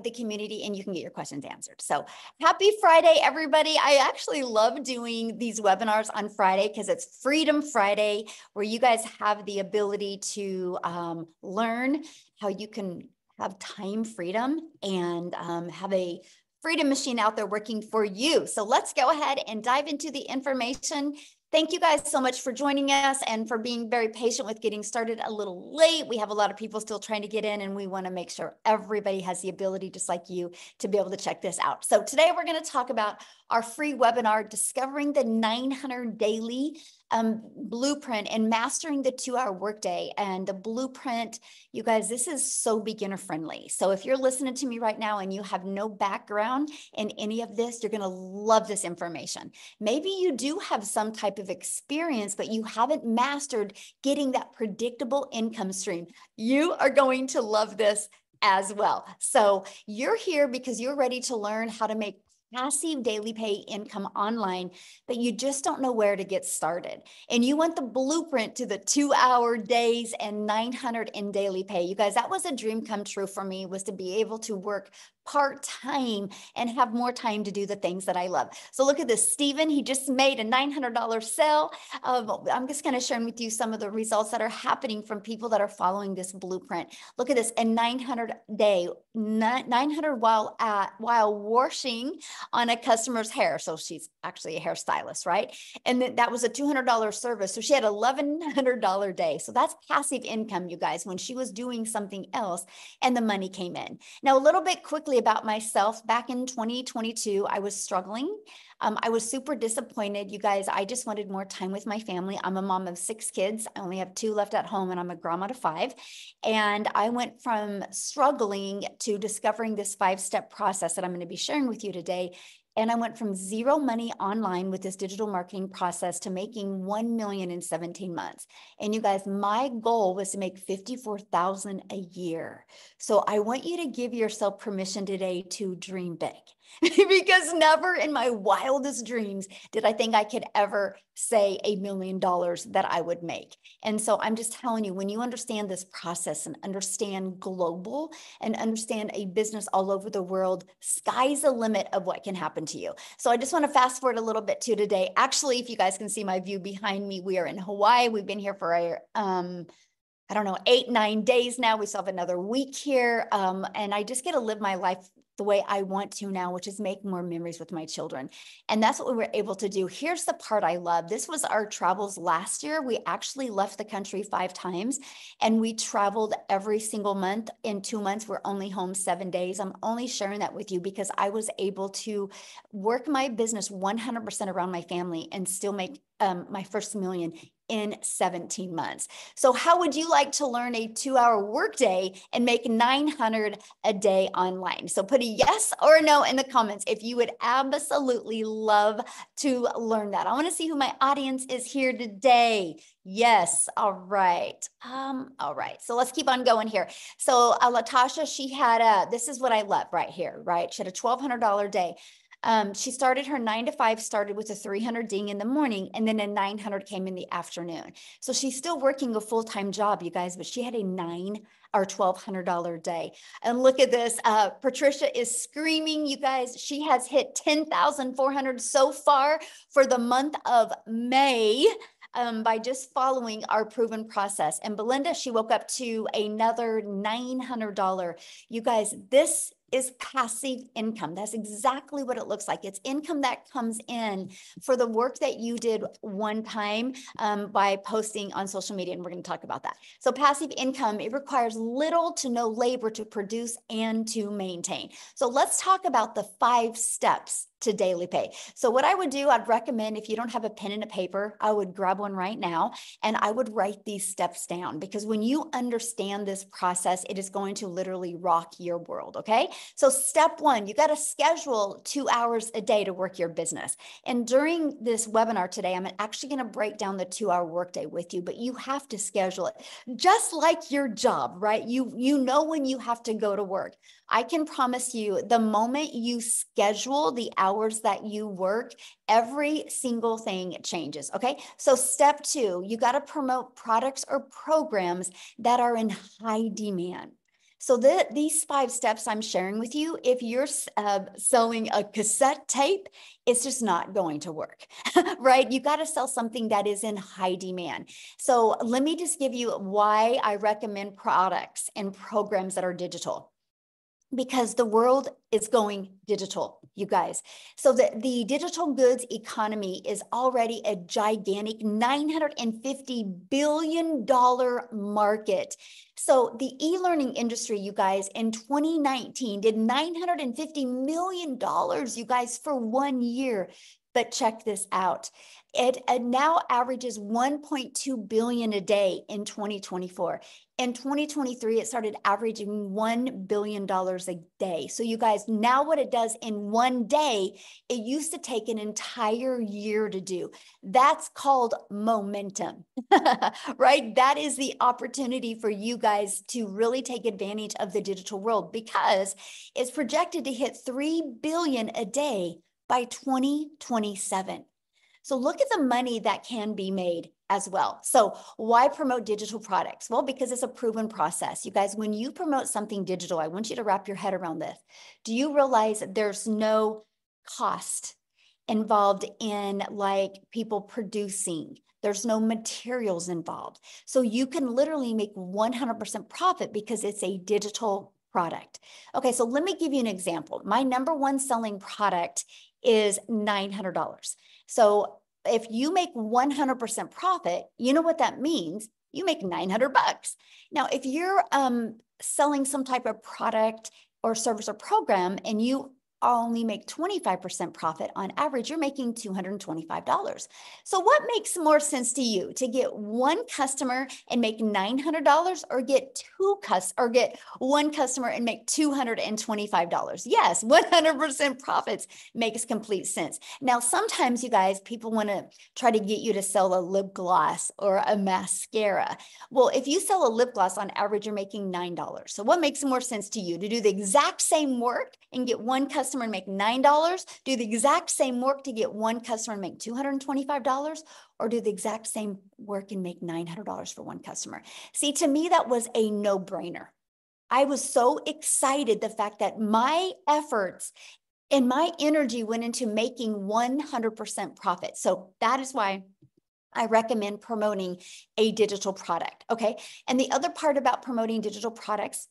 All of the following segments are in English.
the community and you can get your questions answered. So happy Friday, everybody. I actually love doing these webinars on Friday because it's Freedom Friday, where you guys have the ability to learn how you can have time freedom and have a freedom machine out there working for you. So let's go ahead and dive into the information. Thank you guys so much for joining us and for being very patient with getting started a little late. We have a lot of people still trying to get in, and we want to make sure everybody has the ability, just like you, to be able to check this out. So today we're going to talk about our free webinar, Discovering the 900 Daily Blueprint and Mastering the 2-Hour Workday. And the blueprint, you guys, this is so beginner friendly. So if you're listening to me right now and you have no background in any of this, you're going to love this information. Maybe you do have some type of experience, but you haven't mastered getting that predictable income stream. You are going to love this as well. So you're here because you're ready to learn how to make passive daily pay income online, but you just don't know where to get started. And you want the blueprint to the 2-hour days and 900 in daily pay. You guys, that was a dream come true for me, was to be able to work part-time and have more time to do the things that I love. So look at this, Stephen, he just made a $900 sale. I'm just kind of sharing with you some of the results that are happening from people that are following this blueprint. Look at this, a 900 day, 900 while washing on a customer's hair. So she's actually a hairstylist, right? And that was a $200 service. So she had $1,100 day. So that's passive income, you guys, when she was doing something else and the money came in. Now, a little bit quickly about myself, back in 2022, I was struggling. I was super disappointed. You guys, I just wanted more time with my family. I'm a mom of 6 kids. I only have 2 left at home, and I'm a grandma to 5. And I went from struggling to discovering this 5-step process that I'm going to be sharing with you today. And I went from zero money online with this digital marketing process to making 1 million in 17 months. And you guys, my goal was to make 54,000 a year. So I want you to give yourself permission today to dream big. Because never in my wildest dreams did I think I could ever say $1 million that I would make. And so I'm just telling you, when you understand this process and understand global and understand a business all over the world, sky's the limit of what can happen to you. So I just want to fast forward a little bit to today. Actually, if you guys can see my view behind me, we are in Hawaii. We've been here for I don't know, 8-9 days now. We still have another week here. And I just get to live my life the way I want to now, which is make more memories with my children. And that's what we were able to do. Here's the part I love. This was our travels last year. We actually left the country 5 times and we traveled every single month. In 2 months, we're only home 7 days. I'm only sharing that with you because I was able to work my business 100% around my family and still make my first million in 17 months. So how would you like to learn a 2-hour workday and make 900 a day online? So put a yes or a no in the comments if you would absolutely love to learn that. I want to see who my audience is here today. Yes. All right. All right. So let's keep on going here. So Latasha, she had this is what I love right here, right? She had a $1,200 day. She started her 9 to 5, started with a 300 ding in the morning, and then a 900 came in the afternoon. So she's still working a full-time job, you guys, but she had a $1,200 day. And look at this. Patricia is screaming, you guys. She has hit 10,400 so far for the month of May. By just following our proven process. And Belinda, she woke up to another $900. You guys, this is passive income. That's exactly what it looks like. It's income that comes in for the work that you did one time by posting on social media, and we're going to talk about that. So passive income, it requires little to no labor to produce and to maintain. So let's talk about the 5 steps to daily pay. So what I would do, I'd recommend, if you don't have a pen and a paper, I would grab one right now and I would write these steps down, because when you understand this process, it is going to literally rock your world. Okay. So step 1, you got to schedule 2 hours a day to work your business. And during this webinar today, I'm actually going to break down the 2-hour workday with you, but you have to schedule it just like your job, right? You know when you have to go to work. I can promise you, the moment you schedule the hours that you work, every single thing changes. Okay. So step 2, you got to promote products or programs that are in high demand. So these 5 steps I'm sharing with you, if you're selling a cassette tape, it's just not going to work, right? You got to sell something that is in high demand. So let me just give you why I recommend products and programs that are digital. Because the world is going digital, you guys. So the digital goods economy is already a gigantic $950 billion market. So the e-learning industry, you guys, in 2019 did $950 million, you guys, for 1 year. But check this out. It now averages 1.2 billion a day in 2024. In 2023, it started averaging $1 billion a day. So you guys, now what it does in 1 day, it used to take an entire year to do. That's called momentum, right? That is the opportunity for you guys to really take advantage of the digital world, because it's projected to hit 3 billion a day by 2027. So look at the money that can be made as well. So why promote digital products? Well, because it's a proven process. You guys, when you promote something digital, I want you to wrap your head around this. Do you realize that there's no cost involved in like people producing? There's no materials involved. So you can literally make 100% profit because it's a digital product. Okay, so let me give you an example. My number 1 selling product is $900. So if you make 100% profit, you know what that means? You make $900. Now, if you're selling some type of product or service or program and you only make 25% profit on average, you're making $225. So what makes more sense to you, to get 1 customer and make $900, or get get 1 customer and make $225? Yes, 100% profits makes complete sense. Now, sometimes you guys, people want to try to get you to sell a lip gloss or a mascara. Well, if you sell a lip gloss, on average, you're making $9. So what makes more sense to you, to do the exact same work and get 1 customer and make $9, do the exact same work to get 1 customer and make $225, or do the exact same work and make $900 for 1 customer? See, to me, that was a no-brainer. I was so excited the fact that my efforts and my energy went into making 100% profit. So that is why I recommend promoting a digital product. Okay. And the other part about promoting digital products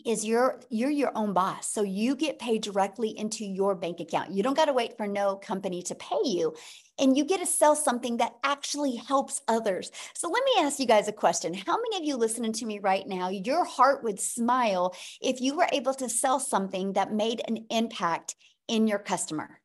is you're your own boss. So you get paid directly into your bank account. You don't got to wait for no company to pay you. And you get to sell something that actually helps others. So let me ask you guys a question. How many of you listening to me right now, your heart would smile if you were able to sell something that made an impact in your customer?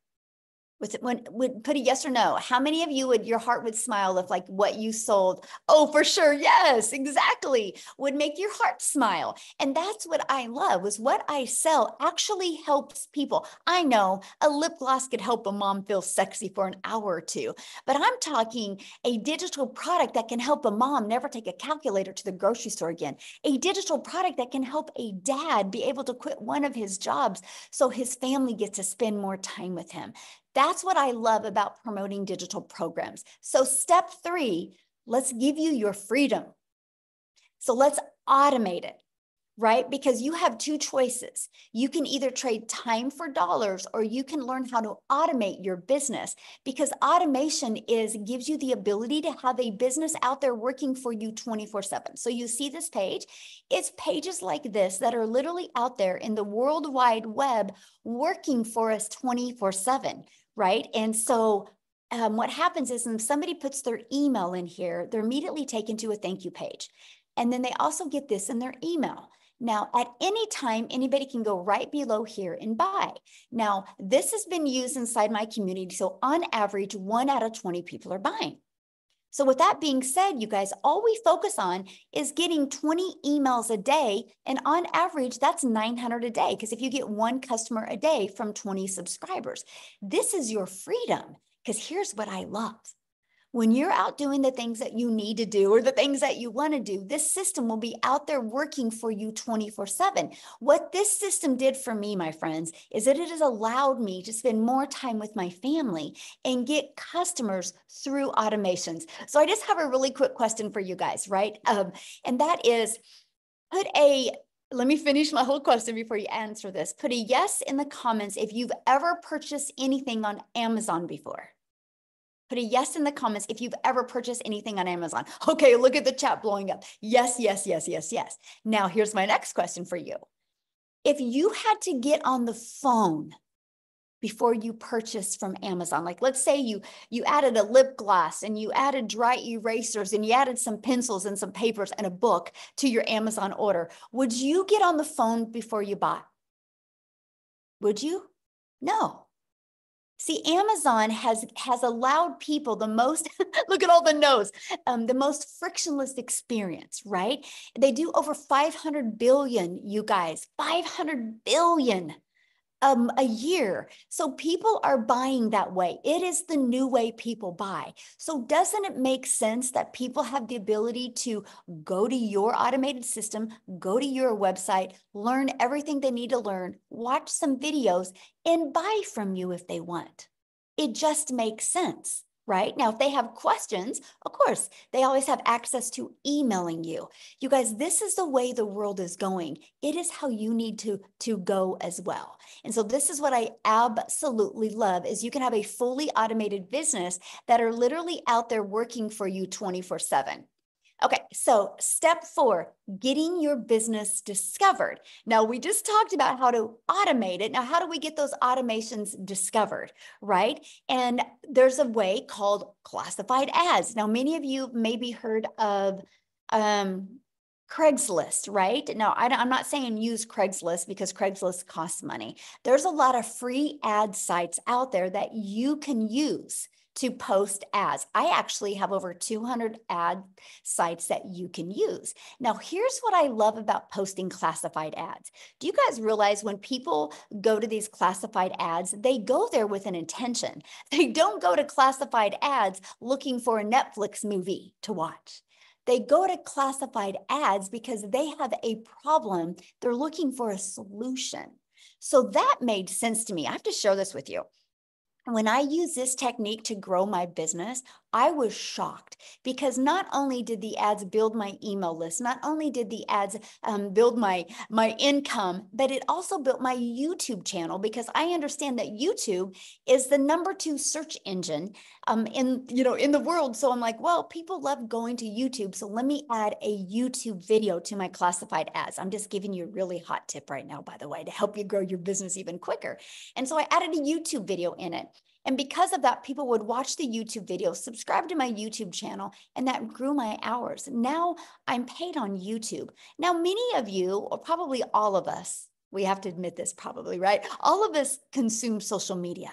Would put a yes or no. How many of you would, your heart would smile if like what you sold? Oh, for sure. Yes, exactly. Would make your heart smile. And that's what I love, was what I sell actually helps people. I know a lip gloss could help a mom feel sexy for an hour or 2, but I'm talking a digital product that can help a mom never take a calculator to the grocery store again. A digital product that can help a dad be able to quit one of his jobs so his family gets to spend more time with him. That's what I love about promoting digital programs. So step 3, let's give you your freedom. So let's automate it, right? Because you have 2 choices. You can either trade time for dollars, or you can learn how to automate your business, because automation gives you the ability to have a business out there working for you 24/7. So you see this page, it's pages like this that are literally out there in the World Wide Web working for us 24/7. Right? And so what happens is when somebody puts their email in here, they're immediately taken to a thank you page. And then they also get this in their email. Now, at any time, anybody can go right below here and buy. Now, this has been used inside my community. So on average, 1 out of 20 people are buying. So with that being said, you guys, all we focus on is getting 20 emails a day. And on average, that's 900 a day. Because if you get 1 customer a day from 20 subscribers, this is your freedom. Because here's what I love. When you're out doing the things that you need to do or the things that you want to do, this system will be out there working for you 24/7. What this system did for me, my friends, is that it has allowed me to spend more time with my family and get customers through automations. So I just have a really quick question for you guys, right? And that is, put a let me finish my whole question before you answer this. Put a yes in the comments if you've ever purchased anything on Amazon before. Put a yes in the comments if you've ever purchased anything on Amazon. Okay, look at the chat blowing up. Yes, yes, yes, yes, yes. Now, here's my next question for you. If you had to get on the phone before you purchased from Amazon, like let's say you added a lip gloss and you added dry erasers and you added some pencils and some papers and a book to your Amazon order, would you get on the phone before you bought? Would you? No. See, Amazon has allowed people the most, look at all the no's, the most frictionless experience, right? They do over 500 billion, you guys, 500 billion a year. So people are buying that way. It is the new way people buy. So doesn't it make sense that people have the ability to go to your automated system, go to your website, learn everything they need to learn, watch some videos, and buy from you if they want? It just makes sense. Right? Now, if they have questions, of course, they always have access to emailing you. You guys, this is the way the world is going. It is how you need to go as well. And so this is what I absolutely love is you can have a fully automated business that are literally out there working for you 24/7. Okay, so step 4, getting your business discovered. Now, we just talked about how to automate it. Now, how do we get those automations discovered, right? And there's a way called classified ads. Now, many of you maybe heard of Craigslist, right? Now, I'm not saying use Craigslist because Craigslist costs money. There's a lot of free ad sites out there that you can use to post ads. I actually have over 200 ad sites that you can use. Now, here's what I love about posting classified ads. Do you guys realize when people go to these classified ads, they go there with an intention. They don't go to classified ads looking for a Netflix movie to watch. They go to classified ads because they have a problem. They're looking for a solution. So that made sense to me. I have to share this with you. When I used this technique to grow my business, I was shocked because not only did the ads build my email list, not only did the ads build my income, but it also built my YouTube channel because I understand that YouTube is the #2 search engine in the world. So I'm like, well, people love going to YouTube, so let me add a YouTube video to my classified ads. I'm just giving you a really hot tip right now, by the way, to help you grow your business even quicker. And so I added a YouTube video in it. And because of that, people would watch the YouTube video, subscribe to my YouTube channel, and that grew my hours. Now I'm paid on YouTube. Now, many of you, or probably all of us, we have to admit this probably, right? All of us consume social media.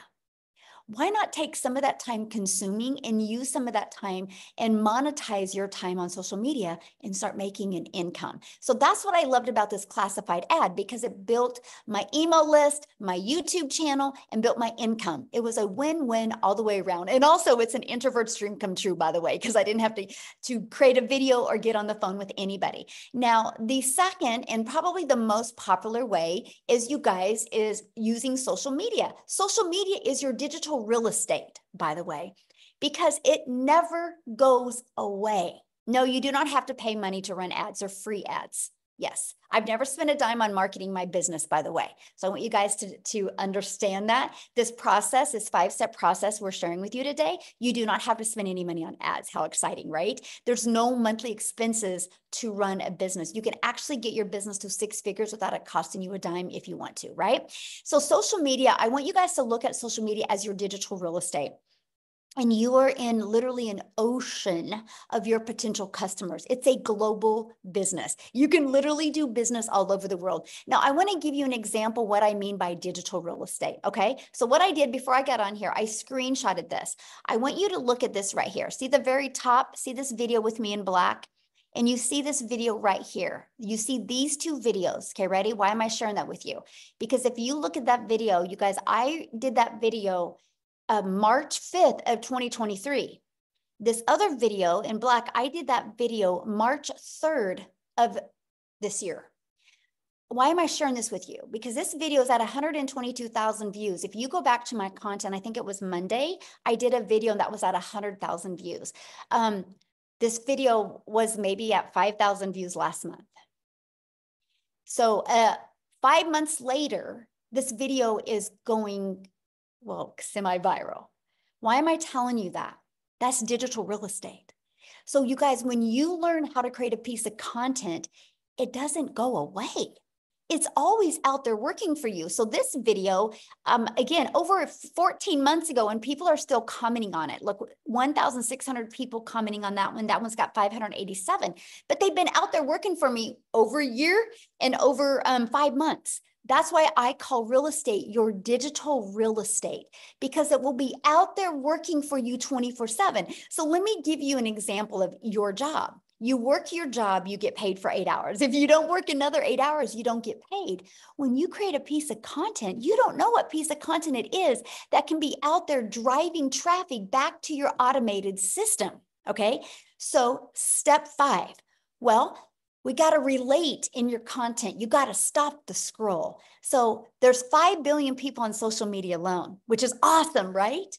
Why not take some of that time consuming and use some of that time and monetize your time on social media and start making an income? So that's what I loved about this classified ad because it built my email list, my YouTube channel, and built my income. It was a win-win all the way around. And also it's an introvert's dream come true, by the way, because I didn't have to create a video or get on the phone with anybody. Now, the second and probably the most popular way is, you guys, is using social media. Social media is your digital real estate, by the way, because it never goes away. No, you do not have to pay money to run ads or free ads. Yes, I've never spent a dime on marketing my business, by the way. So I want you guys to understand that this process, this 5-step process we're sharing with you today, you do not have to spend any money on ads. How exciting, right? There's no monthly expenses to run a business. You can actually get your business to 6 figures without it costing you a dime if you want to, right? So social media, I want you guys to look at social media as your digital real estate. And you are in literally an ocean of your potential customers. It's a global business. You can literally do business all over the world. Now, I want to give you an example what I mean by digital real estate, okay? So what I did before I got on here, I screenshotted this. I want you to look at this right here. See the very top? See this video with me in black? And you see this video right here. You see these 2 videos. Okay, ready? Why am I sharing that with you? Because if you look at that video, you guys, I did that video March 5th of 2023. This other video in black, I did that video March 3rd of this year. Why am I sharing this with you? Because this video is at 122,000 views. If you go back to my content, I think it was Monday, I did a video that was at 100,000 views. This video was maybe at 5,000 views last month. So 5 months later, this video is going, well, semi-viral. Why am I telling you that? That's digital real estate. So you guys, when you learn how to create a piece of content, it doesn't go away. It's always out there working for you. So this video, again, over 14 months ago, and people are still commenting on it. Look, 1,600 people commenting on that one. That one's got 587, but they've been out there working for me over a year and over 5 months. That's why I call real estate your digital real estate, because it will be out there working for you 24/7. So let me give you an example of your job. You work your job, you get paid for 8 hours. If you don't work another 8 hours, you don't get paid. When you create a piece of content, you don't know what piece of content it is that can be out there driving traffic back to your automated system. Okay. So step 5. Well, we got to relate in your content. You got to stop the scroll. So there's 5 billion people on social media alone, which is awesome, right?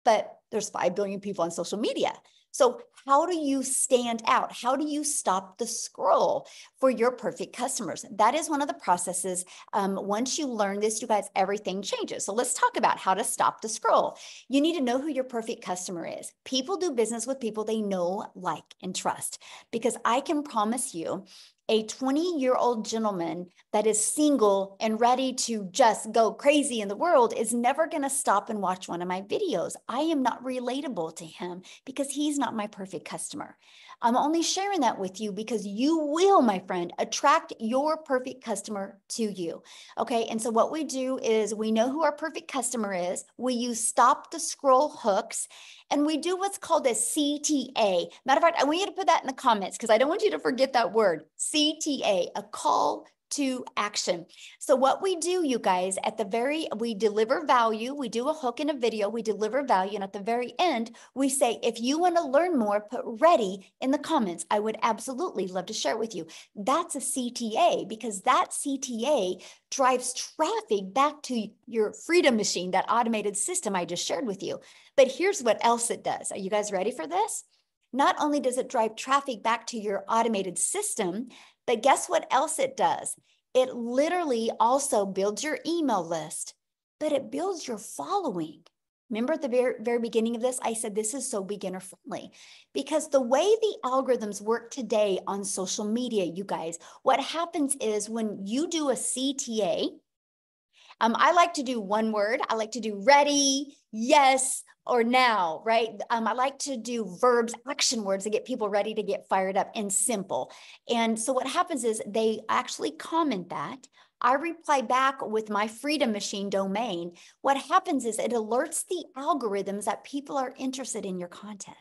But there's 5 billion people on social media. So how do you stand out? How do you stop the scroll for your perfect customers? That is one of the processes. Once you learn this, you guys, everything changes. So let's talk about how to stop the scroll. You need to know who your perfect customer is. People do business with people they know, like, and trust, because I can promise you, a 20-year-old gentleman that is single and ready to just go crazy in the world is never going to stop and watch one of my videos. I am not relatable to him because he's not my perfect customer. I'm only sharing that with you because you will, my friend, attract your perfect customer to you. Okay. And so what we do is we know who our perfect customer is. We use stop the scroll hooks, and we do what's called a CTA. Matter of fact, I want you to put that in the comments because I don't want you to forget that word, CTA, a call to action. So what we do, you guys, we deliver value. We do a hook in a video, we deliver value. And at the very end, we say, if you want to learn more, put ready in the comments. I would absolutely love to share it with you. That's a CTA, because that CTA drives traffic back to your Freedom Machine, that automated system I just shared with you. But here's what else it does. Are you guys ready for this? Not only does it drive traffic back to your automated system, but guess what else it does? It literally also builds your email list, but it builds your following. Remember at the very beginning of this, I said this is so beginner friendly, because the way the algorithms work today on social media, you guys, what happens is when you do a CTA, I like to do one word. I like to do ready, yes, or now, right? I like to do verbs, action words to get people ready to get fired up and simple. And so what happens is they actually comment that. I reply back with my Freedom Machine domain. What happens is it alerts the algorithms that people are interested in your content.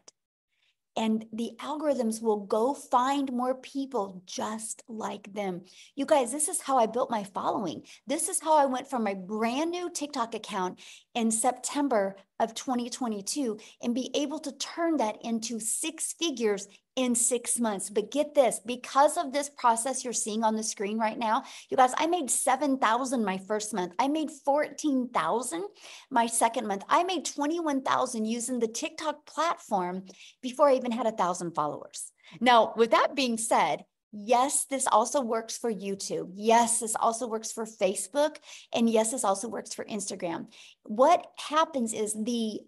And the algorithms will go find more people just like them. You guys, this is how I built my following. This is how I went from my brand new TikTok account in September of 2022 and be able to turn that into 6 figures in 6 months. But get this, because of this process you're seeing on the screen right now, you guys, I made 7,000 my first month. I made 14,000 my second month. I made 21,000 using the TikTok platform before I even had 1,000 followers. Now, with that being said, yes, this also works for YouTube. Yes, this also works for Facebook. And yes, this also works for Instagram. What happens is the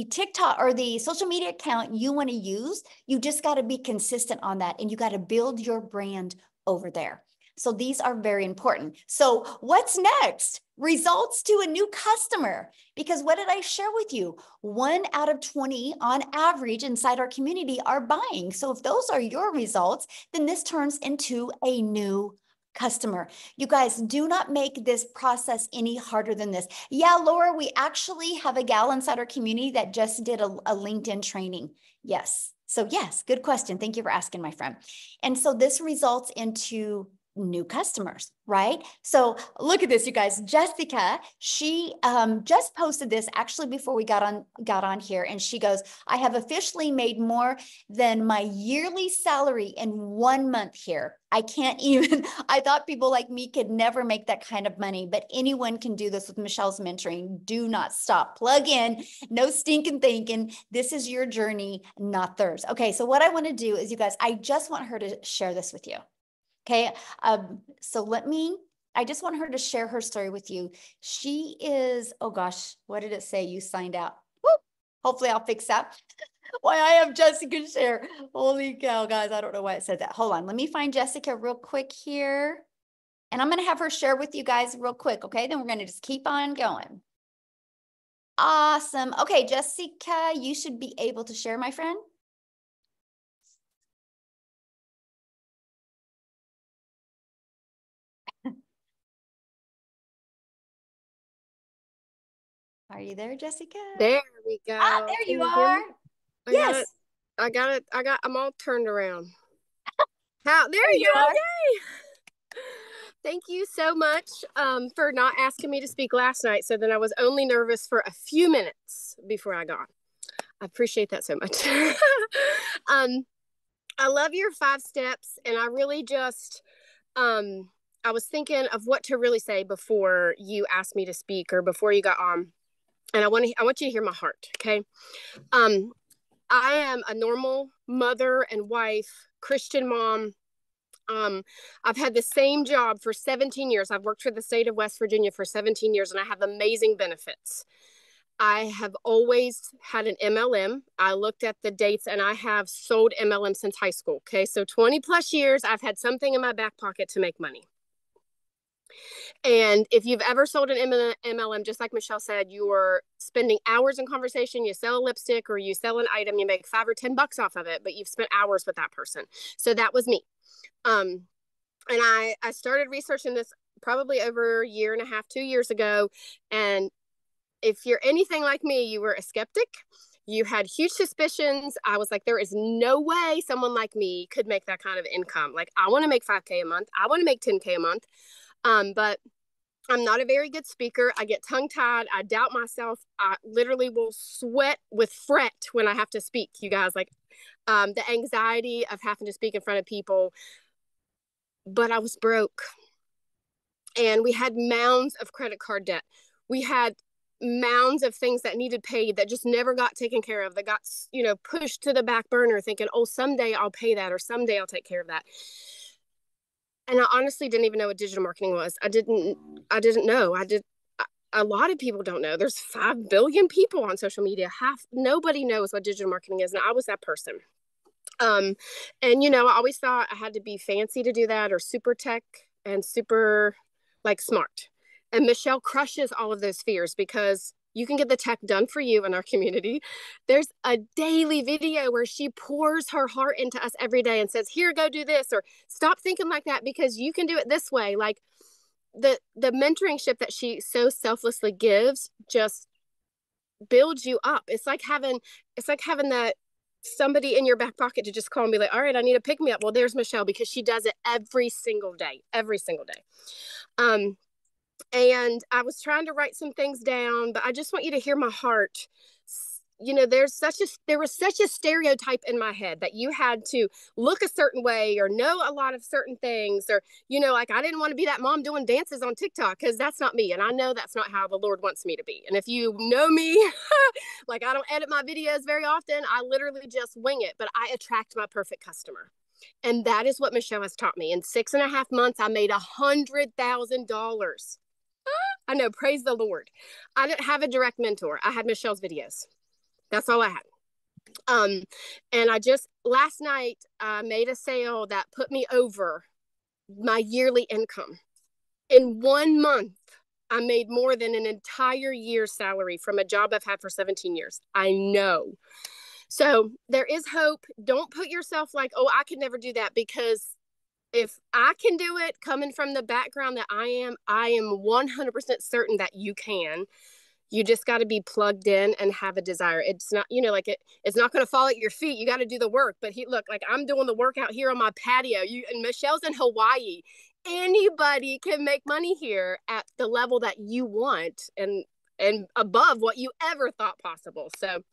TikTok or the social media account you want to use, you just got to be consistent on that, and you got to build your brand over there. So these are very important. So what's next? Results to a new customer. Because what did I share with you? 1 out of 20 on average inside our community are buying. So if those are your results, then this turns into a new customer. You guys, do not make this process any harder than this. Yeah, Laura, we actually have a gal inside our community that just did a LinkedIn training. Yes. So yes, good question. Thank you for asking, my friend. And so this results into new customers, right? So look at this, you guys. Jessica, she just posted this actually before we got on here, and she goes, I have officially made more than my yearly salary in 1 month here. I can't even, I thought people like me could never make that kind of money, but anyone can do this with Michelle's mentoring. Do not stop. Plug in, no stinking thinking. This is your journey, not theirs. Okay, so what I want to do is, you guys, I just want her to share this with you. Okay. So I just want her to share her story with you. She is, oh gosh, what did it say? You signed out. Woo! Hopefully I'll fix that. Why I have Jessica share. Holy cow, guys. I don't know why it said that. Hold on. Let me find Jessica real quick here. And I'm going to have her share with you guys real quick. Okay. Then we're going to just keep on going. Awesome. Okay, Jessica, you should be able to share, my friend. Are you there, Jessica? There we go. Ah, there Can you you hear are. me? Yes. I got it. I'm all turned around. There There you you go. are. Yay. Thank you so much for not asking me to speak last night. So then I was only nervous for a few minutes before I got. I appreciate that so much. I love your 5 steps, and I really just I was thinking of what to really say before you asked me to speak or before you got on. And I want you to hear my heart, okay? I am a normal mother and wife, Christian mom. I've had the same job for 17 years. I've worked for the state of West Virginia for 17 years, and I have amazing benefits. I have always had an MLM. I looked at the dates, and I have sold MLM since high school. Okay, so 20 plus years, I've had something in my back pocket to make money. And if you've ever sold an MLM, just like Michelle said, you are spending hours in conversation. You sell a lipstick or you sell an item, you make $5 or $10 off of it, but you've spent hours with that person. So that was me. And I started researching this probably over a year and a half, 2 years ago. And if you're anything like me, you were a skeptic. You had huge suspicions. I was like, there is no way someone like me could make that kind of income. Like, I want to make $5K a month. I want to make $10K a month. But I'm not a very good speaker. I get tongue tied. I doubt myself. I literally will sweat with fret when I have to speak, you guys. Like the anxiety of having to speak in front of people. But I was broke. And we had mounds of credit card debt. We had mounds of things that needed paid that just never got taken care of, that got, pushed to the back burner thinking, oh, someday I'll pay that or someday I'll take care of that. And I honestly didn't even know what digital marketing was. I didn't know. A lot of people don't know. There's 5 billion people on social media. Nobody knows what digital marketing is. And I was that person. And I always thought I had to be fancy to do that, or super tech and super like smart. And Michelle crushes all of those fears because you can get the tech done for you in our community. There's a daily video where she pours her heart into us every day and says, here, go do this, or stop thinking like that because you can do it this way. Like the mentoringship that she so selflessly gives just builds you up. It's like having that somebody in your back pocket to just call and be like, all right, I need to pick me up. Well, there's Michelle, because she does it every single day. And I was trying to write some things down, but I just want you to hear my heart. There was such a stereotype in my head that you had to look a certain way or know a lot of certain things, or, like I didn't want to be that mom doing dances on TikTok, because that's not me. And I know that's not how the Lord wants me to be. And if you know me, like I don't edit my videos very often. I literally just wing it, but I attract my perfect customer. And that is what Michelle has taught me. In 6.5 months, I made $100,000. I know, praise the Lord. I didn't have a direct mentor. I had Michelle's videos. That's all I had. And I just last night made a sale that put me over my yearly income. In 1 month, I made more than an entire year's salary from a job I've had for 17 years. I know. So there is hope. Don't put yourself like, oh, I could never do that, because if I can do it coming from the background that I am 100% certain that you can. You just got to be plugged in and have a desire. It's not, it's not going to fall at your feet. You got to do the work. But look, like I'm doing the work out here on my patio. And Michelle's in Hawaii. Anybody can make money here at the level that you want and above what you ever thought possible. So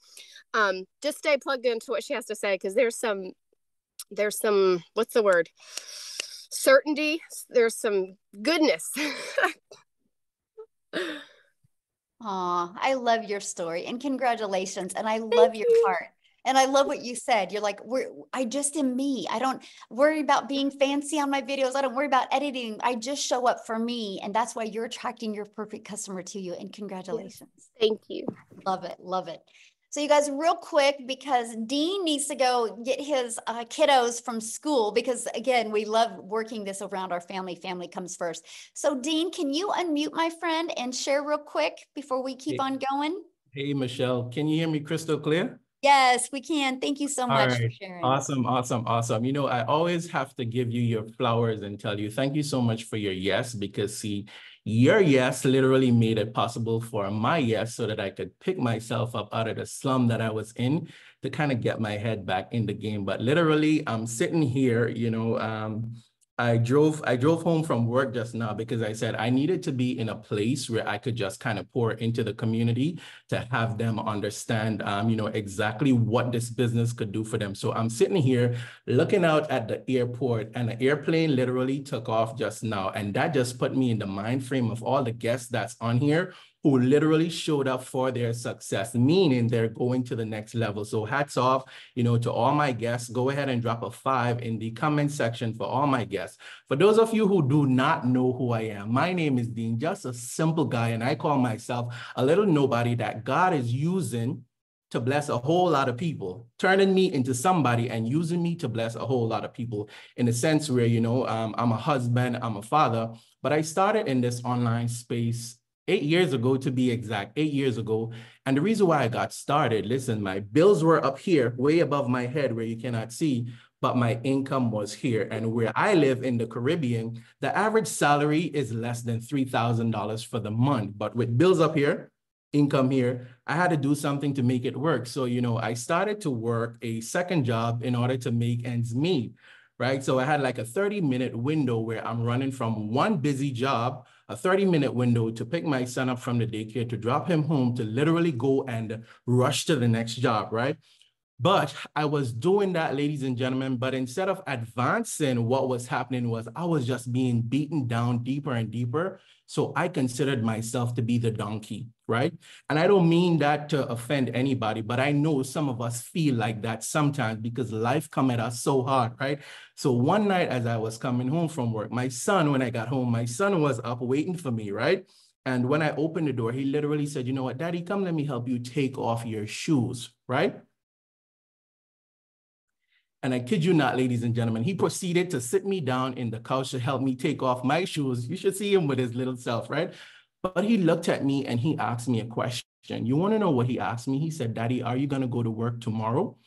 just stay plugged into what she has to say, because there's some, what's the word? Certainty. There's some goodness. Aw, I love your story and congratulations. And I love your heart. And I love what you said. You're like, I just am me. I don't worry about being fancy on my videos. I don't worry about editing. I just show up for me. And that's why you're attracting your perfect customer to you. And congratulations. Yes, thank you. Love it. Love it. So you guys, real quick, because Dean needs to go get his kiddos from school, because again, we love working this around our family. Family comes first. So Dean, can you unmute my friend and share real quick before we keep on going? Hey, Michelle, can you hear me crystal clear? Yes, we can. Thank you so much for sharing. Awesome, awesome, awesome. You know, I always have to give you your flowers and tell you thank you so much for your yes, because see, your yes literally made it possible for my yes so that I could pick myself up out of the slum that I was in to kind of get my head back in the game. But literally, I'm sitting here, you know, I drove home from work just now because I said I needed to be in a place where I could just kind of pour into the community to have them understand, you know, exactly what this business could do for them. So I'm sitting here looking out at the airport, and the airplane literally took off just now. And that just put me in the mind frame of all the guests that's on here who literally showed up for their success, meaning they're going to the next level. So hats off, you know, to all my guests. Go ahead and drop a 5 in the comment section for all my guests. For those of you who do not know who I am, my name is Dean, just a simple guy, and I call myself a little nobody that God is using to bless a whole lot of people, turning me into somebody and using me to bless a whole lot of people, in a sense where, you know, I'm a husband, I'm a father, but I started in this online space 8 years ago, to be exact, 8 years ago. And the reason why I got started, listen, my bills were up here, way above my head where you cannot see, but my income was here. And where I live in the Caribbean, the average salary is less than $3,000 for the month. But with bills up here, income here, I had to do something to make it work. So, you know, I started to work a second job in order to make ends meet, right? So I had like a 30-minute window where I'm running from one busy job, a 30-minute window to pick my son up from the daycare, to drop him home, to literally go and rush to the next job, right? But I was doing that, ladies and gentlemen, but instead of advancing, what was happening was I was just being beaten down deeper and deeper. So I considered myself to be the donkey, right? And I don't mean that to offend anybody, but I know some of us feel like that sometimes because life come at us so hard, right? So one night as I was coming home from work, my son, when I got home, my son was up waiting for me, right? And when I opened the door, he literally said, you know what, Daddy, come, let me help you take off your shoes, right? And I kid you not, ladies and gentlemen, he proceeded to sit me down in the couch to help me take off my shoes. You should see him with his little self, right? But he looked at me and he asked me a question. You want to know what he asked me? He said, Daddy, are you going to go to work tomorrow?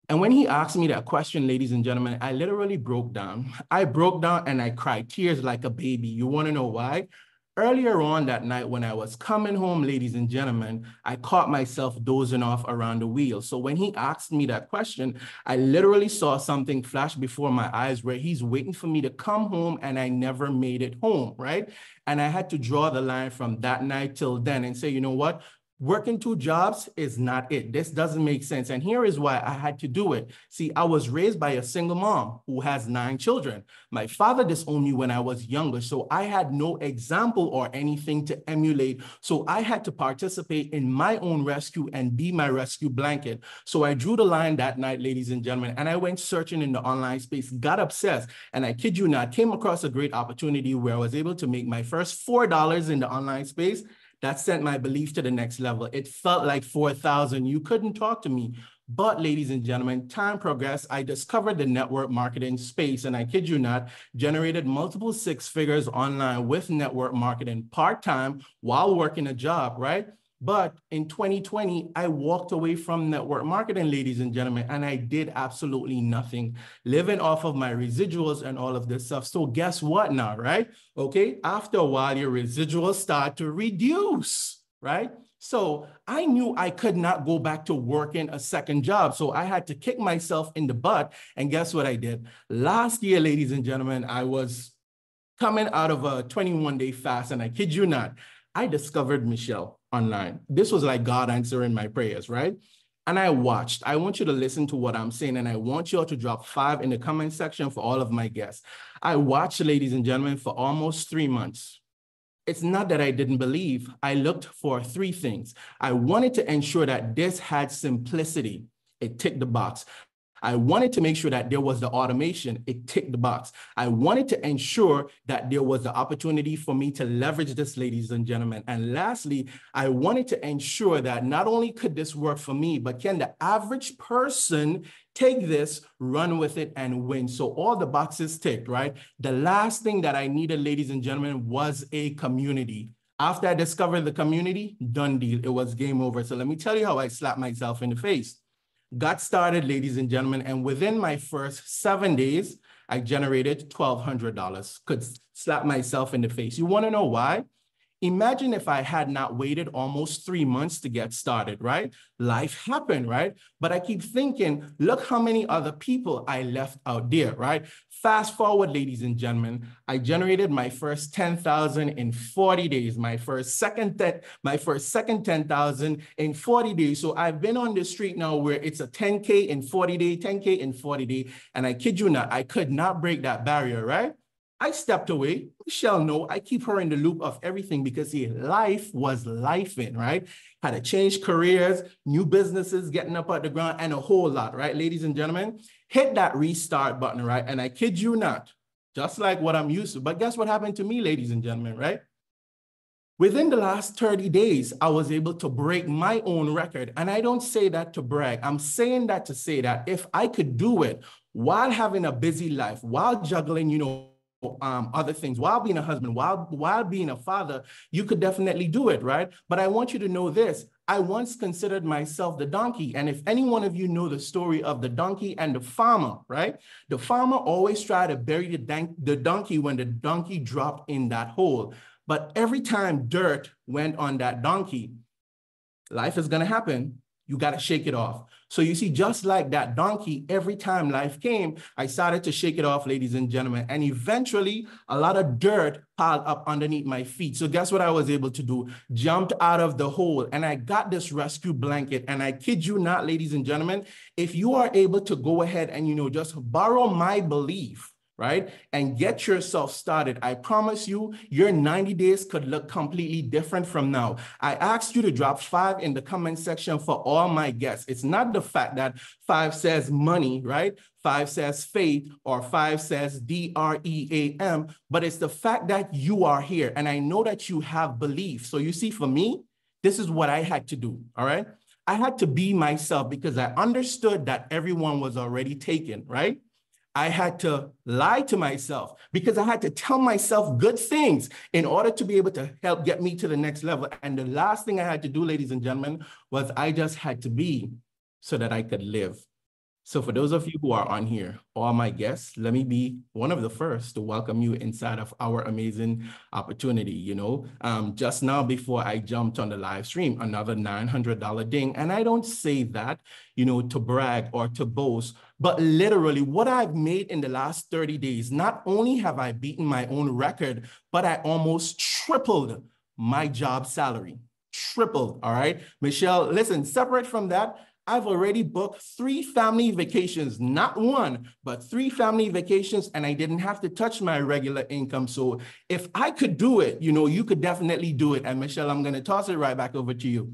And when he asked me that question, ladies and gentlemen, I literally broke down. I broke down and I cried tears like a baby. You want to know why? Earlier on that night when I was coming home, ladies and gentlemen, I caught myself dozing off around the wheel. So when he asked me that question, I literally saw something flash before my eyes where he's waiting for me to come home and I never made it home, right? And I had to draw the line from that night till then and say, you know what? Working 2 jobs is not it. This doesn't make sense. And here is why I had to do it. See, I was raised by a single mom who has 9 children. My father disowned me when I was younger, so I had no example or anything to emulate. So I had to participate in my own rescue and be my rescue blanket. So I drew the line that night, ladies and gentlemen, and I went searching in the online space, got obsessed, and I kid you not, came across a great opportunity where I was able to make my first $4 in the online space. That sent my belief to the next level. It felt like 4,000. You couldn't talk to me. But ladies and gentlemen, time progressed. I discovered the network marketing space, and I kid you not, generated multiple 6 figures online with network marketing part-time while working a job, right? But in 2020, I walked away from network marketing, ladies and gentlemen, and I did absolutely nothing, living off of my residuals and all of this stuff. So guess what now, right? Okay, after a while, your residuals start to reduce, right? So I knew I could not go back to working a second job. So I had to kick myself in the butt. And guess what I did? Last year, ladies and gentlemen, I was coming out of a 21-day fast, and I kid you not, I discovered Michelle online. This was like God answering my prayers, right? And I watched. I want you to listen to what I'm saying, and I want you all to drop 5 in the comment section for all of my guests. I watched, ladies and gentlemen, for almost 3 months. It's not that I didn't believe. I looked for 3 things. I wanted to ensure that this had simplicity. It ticked the box. I wanted to make sure that there was the automation. It ticked the box. I wanted to ensure that there was the opportunity for me to leverage this, ladies and gentlemen. And lastly, I wanted to ensure that not only could this work for me, but can the average person take this, run with it, and win? So all the boxes ticked, right? The last thing that I needed, ladies and gentlemen, was a community. After I discovered the community, done deal. It was game over. So let me tell you how I slapped myself in the face. Got started, ladies and gentlemen, and within my first 7 days, I generated $1,200. Could slap myself in the face. You want to know why? Imagine if I had not waited almost 3 months to get started, right? Life happened, right? But I keep thinking, look how many other people I left out there, right? Fast forward, ladies and gentlemen, I generated my first 10,000 in 40 days, my first second 10,000 in 40 days. So I've been on the street now where it's a 10K in 40 days, 10K in 40 days. And I kid you not, I could not break that barrier, right? I stepped away. Michelle, no, I keep her in the loop of everything because see, life was lifing, right? Had to change careers, new businesses, getting up at the ground, and a whole lot, right? Ladies and gentlemen, hit that restart button, right? And I kid you not, just like what I'm used to. But guess what happened to me, ladies and gentlemen, right? Within the last 30 days, I was able to break my own record. And I don't say that to brag. I'm saying that to say that if I could do it while having a busy life, while juggling, other things, while being a husband, while being a father, you could definitely do it, right? But I want you to know this. I once considered myself the donkey. And if any one of you know the story of the donkey and the farmer, right? The farmer always tried to bury the donkey when the donkey dropped in that hole. But every time dirt went on that donkey, life is going to happen. You got to shake it off. So you see, just like that donkey, every time life came, I started to shake it off, ladies and gentlemen. And eventually, a lot of dirt piled up underneath my feet. So guess what I was able to do? Jumped out of the hole and I got this rescue blanket. And I kid you not, ladies and gentlemen, if you are able to go ahead and, just borrow my belief, right? And get yourself started. I promise you, your 90 days could look completely different from now. I asked you to drop 5 in the comment section for all my guests. It's not the fact that 5 says money, right? 5 says faith, or 5 says DREAM, but it's the fact that you are here. And I know that you have belief. So you see, for me, this is what I had to do, all right? I had to be myself because I understood that everyone was already taken, right? I had to lie to myself because I had to tell myself good things in order to be able to help get me to the next level. And the last thing I had to do, ladies and gentlemen, was I just had to be so that I could live. So for those of you who are on here, all my guests, let me be one of the first to welcome you inside of our amazing opportunity. Just now before I jumped on the live stream, another $900 ding. And I don't say that, to brag or to boast, but literally what I've made in the last 30 days, not only have I beaten my own record, but I almost tripled my job salary. Tripled, all right? Michelle, listen, separate from that, I've already booked 3 family vacations, not 1, but 3 family vacations, and I didn't have to touch my regular income. So if I could do it, you could definitely do it. And Michelle, I'm going to toss it right back over to you.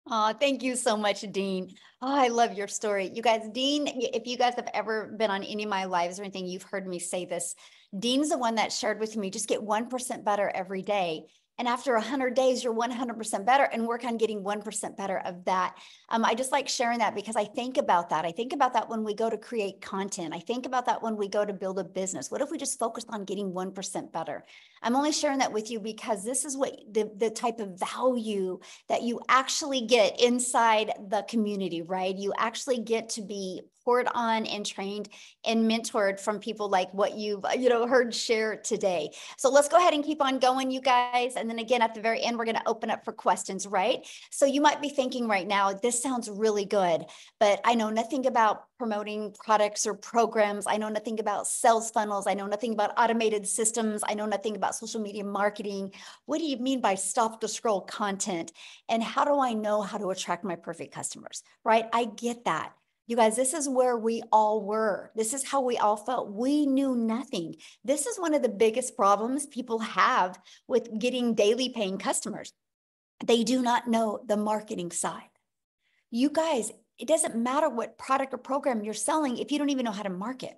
Oh, thank you so much, Dean. Oh, I love your story. You guys, Dean, if you guys have ever been on any of my lives or anything, you've heard me say this. Dean's the one that shared with me, just get 1% better every day. And after 100 days, you're 100% better, and work on getting 1% better of that. I just like sharing that because I think about that. I think about that when we go to create content. I think about that when we go to build a business. What if we just focused on getting 1% better? I'm only sharing that with you because this is what the type of value that you actually get inside the community, right? You actually get to be poured on and trained and mentored from people like what you've heard share today. So let's go ahead and keep on going, you guys. And then again, at the very end, we're going to open up for questions, right? So you might be thinking right now, this sounds really good, but I know nothing about promoting products or programs. I know nothing about sales funnels. I know nothing about automated systems. I know nothing about social media marketing. What do you mean by stop to scroll content? And how do I know how to attract my perfect customers, right? I get that. You guys, this is where we all were. This is how we all felt. We knew nothing. This is one of the biggest problems people have with getting daily paying customers. They do not know the marketing side. You guys, it doesn't matter what product or program you're selling if you don't even know how to market.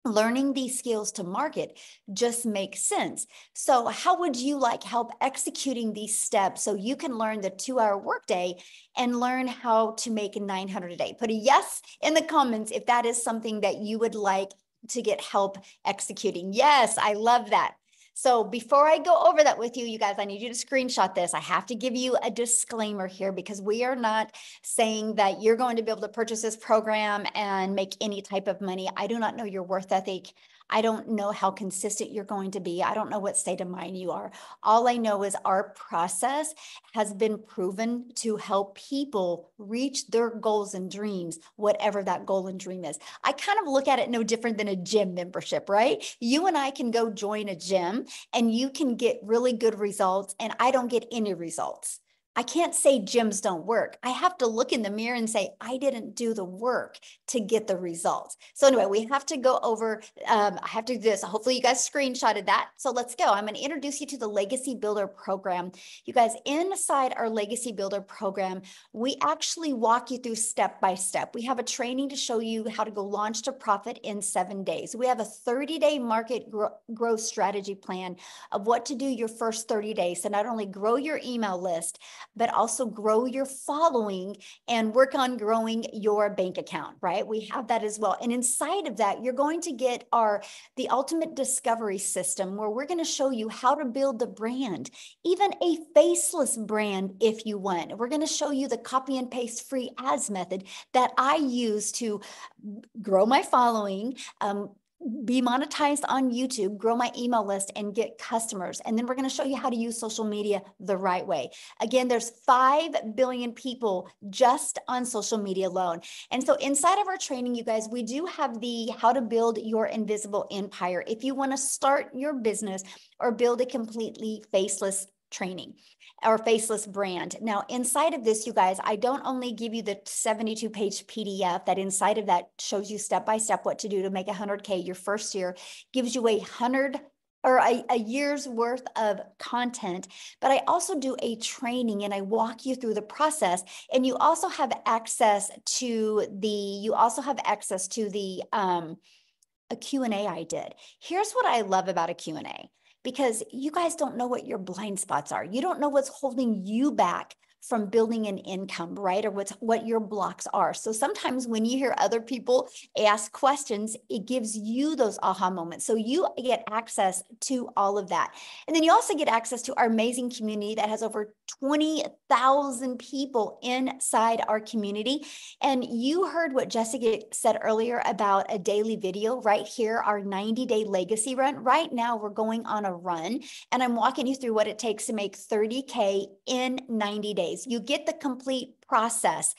Learning these skills to market just makes sense. So how would you like help executing these steps so you can learn the 2-hour workday and learn how to make 900 a day? Put a yes in the comments if that is something that you would like to get help executing. Yes, I love that. So before I go over that with you, you guys, I need you to screenshot this. I have to give you a disclaimer here because we are not saying that you're going to be able to purchase this program and make any type of money. I do not know your worth ethic. I don't know how consistent you're going to be. I don't know what state of mind you are. All I know is our process has been proven to help people reach their goals and dreams, whatever that goal and dream is. I kind of look at it no different than a gym membership, right? You and I can go join a gym and you can get really good results and I don't get any results. I can't say gyms don't work. I have to look in the mirror and say, I didn't do the work to get the results. So anyway, we have to go over, I have to do this. Hopefully you guys screenshotted that. So let's go. I'm going to introduce you to the Legacy Builder program. You guys, inside our Legacy Builder program, we actually walk you through step by step. We have a training to show you how to go launch to profit in 7 days. We have a 30-day market growth strategy plan of what to do your first 30 days to not only grow your email list, but also grow your following and work on growing your bank account, right? We have that as well. And inside of that, you're going to get the ultimate discovery system where we're going to show you how to build the brand, even a faceless brand if you want. We're going to show you the copy and paste free ads method that I use to grow my following, be monetized on YouTube, grow my email list, and get customers. And then we're going to show you how to use social media the right way. Again, there's 5 billion people just on social media alone. And so inside of our training, you guys, we do have the how to build your invisible empire. If you want to start your business or build a completely faceless training or faceless brand. Now, inside of this, you guys, I don't only give you the 72-page PDF that inside of that shows you step-by-step what to do to make 100K your first year, gives you a year's worth of content, but I also do a training and I walk you through the process. And you also have access to a Q&A I did. Here's what I love about a Q&A. Because you guys don't know what your blind spots are. You don't know what's holding you back from building an income, right? Or what your blocks are. So sometimes when you hear other people ask questions, it gives you those aha moments. So you get access to all of that. And then you also get access to our amazing community that has over 20,000 people inside our community. And you heard what Jessica said earlier about a daily video right here, our 90-day legacy run. Right now we're going on a run and I'm walking you through what it takes to make 30K in 90 days. You get the complete process,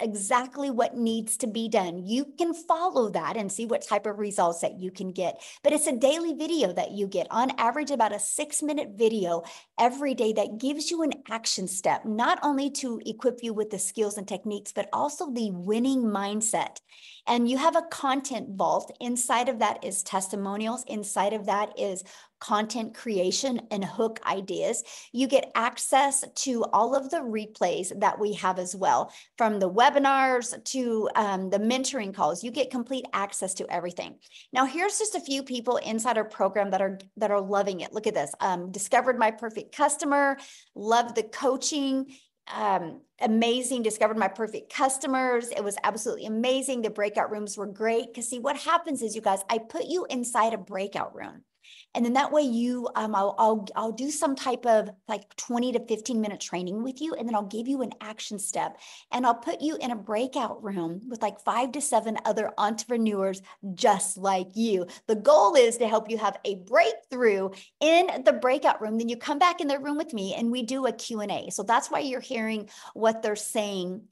exactly what needs to be done. You can follow that and see what type of results that you can get. But it's a daily video that you get, on average about a 6-minute video every day that gives you an action step, not only to equip you with the skills and techniques, but also the winning mindset. And you have a content vault. Inside of that is testimonials. Inside of that is content creation and hook ideas. You get access to all of the replays that we have as well, from the webinars to the mentoring calls. You get complete access to everything. Now, here's just a few people inside our program that are loving it. Look at this. Discovered my perfect customer, love the coaching. Amazing, discovered my perfect customers. It was absolutely amazing. The breakout rooms were great. Because see, what happens is, you guys, I put you inside a breakout room. And then that way you, I'll do some type of like 20 to 15-minute training with you. And then I'll give you an action step and I'll put you in a breakout room with like 5 to 7 other entrepreneurs just like you. The goal is to help you have a breakthrough in the breakout room. Then you come back in the room with me and we do a Q&A. So that's why you're hearing what they're saying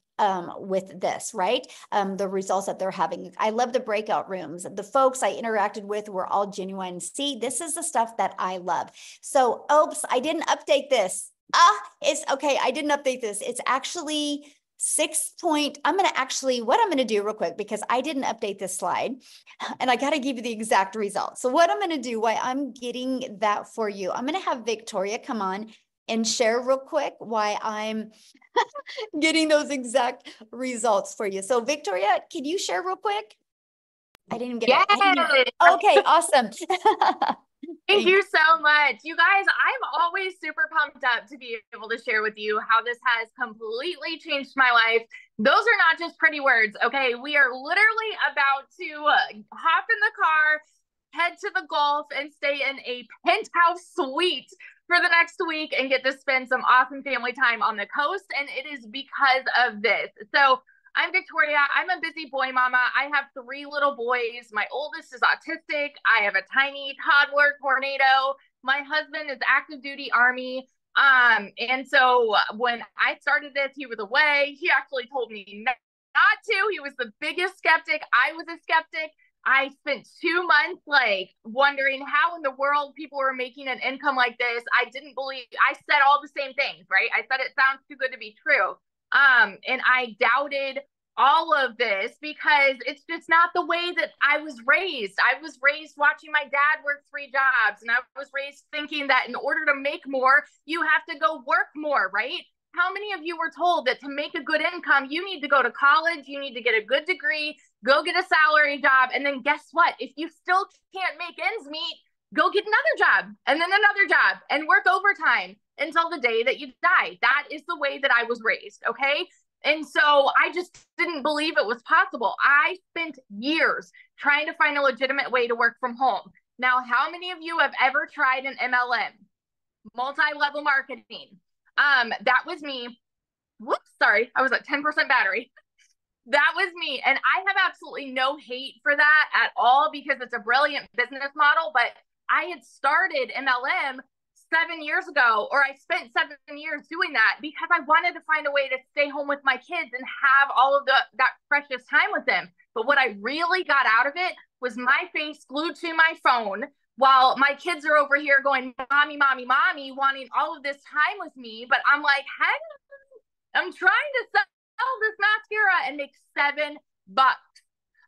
with this, right? The results that they're having. I love the breakout rooms. The folks I interacted with were all genuine. See, this is the stuff that I love. So, oops, I didn't update this. It's okay. I didn't update this. It's actually what I'm going to do real quick, because I didn't update this slide and I got to give you the exact results. So what I'm going to do while I'm getting that for you, I'm going to have Victoria come on and share real quick why I'm getting those exact results for you. So Victoria, can you share real quick? I didn't get it. Okay, awesome. Thank you so much. You guys, I'm always super pumped up to be able to share with you how this has completely changed my life. Those are not just pretty words, okay? We are literally about to hop in the car, head to the Gulf, and stay in a penthouse suite for the next week and get to spend some awesome family time on the coast. And it is because of this. So I'm Victoria. I'm a busy boy mama. I have 3 little boys. My oldest is autistic. I have a tiny toddler tornado. My husband is active duty Army. And so when I started this, he was away. He actually told me not to. He was the biggest skeptic. I was a skeptic. I spent 2 months like wondering how in the world people were making an income like this. I didn't believe, I said all the same things, right? I said it sounds too good to be true. And I doubted all of this because it's just not the way that I was raised. I was raised watching my dad work 3 jobs, and I was raised thinking that in order to make more, you have to go work more, right? How many of you were told that to make a good income, you need to go to college, you need to get a good degree, go get a salary job, and then guess what? If you still can't make ends meet, go get another job, and then another job, and work overtime until the day that you die. That is the way that I was raised, okay? And so I just didn't believe it was possible. I spent years trying to find a legitimate way to work from home. Now, how many of you have ever tried an MLM, multi-level marketing? That was me. Whoops, sorry, I was at 10% battery. That was me. And I have absolutely no hate for that at all because it's a brilliant business model. But I had started MLM 7 years ago, or I spent 7 years doing that because I wanted to find a way to stay home with my kids and have all of that precious time with them. But what I really got out of it was my face glued to my phone while my kids are over here going, mommy, mommy, mommy, wanting all of this time with me. But I'm like, hey, I'm trying to sell this mascara and make $7.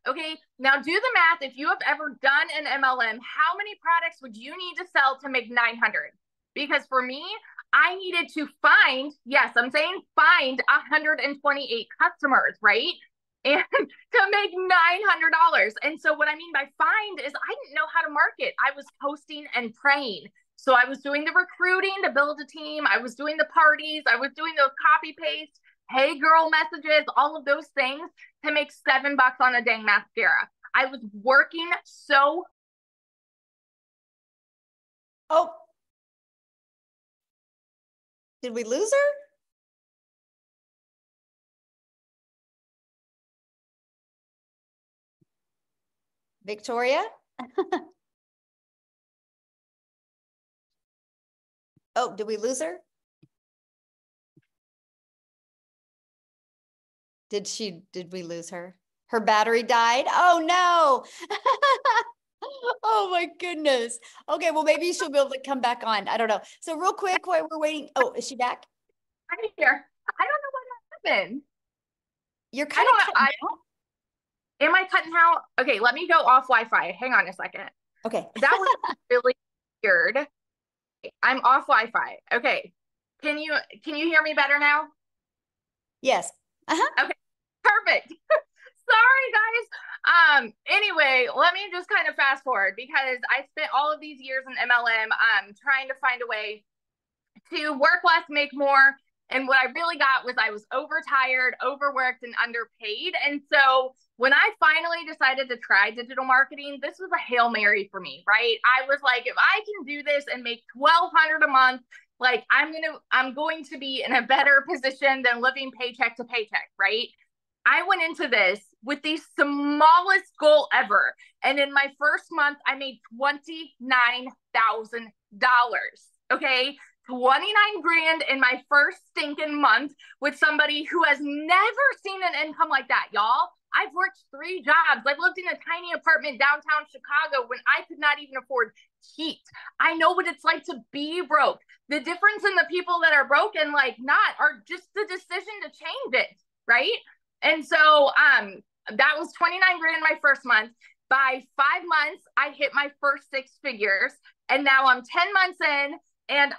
Okay, now do the math. If you have ever done an MLM, how many products would you need to sell to make 900? Because for me, I needed to find, yes, I'm saying find 128 customers, right? And to make $900. And so what I mean by find is I didn't know how to market. I was posting and praying. So I was doing the recruiting to build a team. I was doing the parties. I was doing those copy paste, hey girl messages, all of those things to make $7 on a dang mascara. I was working so. Oh, did we lose her? Victoria? Oh, did we lose her? Did we lose her? Her battery died? Oh no. Oh my goodness. Okay, well maybe she'll be able to come back on. I don't know. So real quick while we're waiting. Oh, is she back? I'm here. I don't know what happened. You're kind of cutting out. Am I cutting out? Okay, let me go off Wi-Fi. Hang on a second. Okay. That was really weird. I'm off Wi-Fi. Okay. Can you hear me better now? Yes. Okay. Perfect. Sorry, guys. Anyway, let me just kind of fast forward because I spent all of these years in MLM trying to find a way to work less, make more. And what I really got was I was overtired, overworked, and underpaid. And so when I finally decided to try digital marketing, this was a Hail Mary for me, right? I was like, if I can do this and make $1,200 a month, like I'm going to be in a better position than living paycheck to paycheck, right? I went into this with the smallest goal ever. And in my first month, I made $29,000. Okay. 29 grand in my first stinking month with somebody who has never seen an income like that, y'all. I've worked 3 jobs. I've lived in a tiny apartment downtown Chicago when I could not even afford heat. I know what it's like to be broke. The difference in the people that are broke and like not are just the decision to change it, right? And so that was 29 grand my first month. By 5 months, I hit my first 6 figures. And now I'm 10 months in and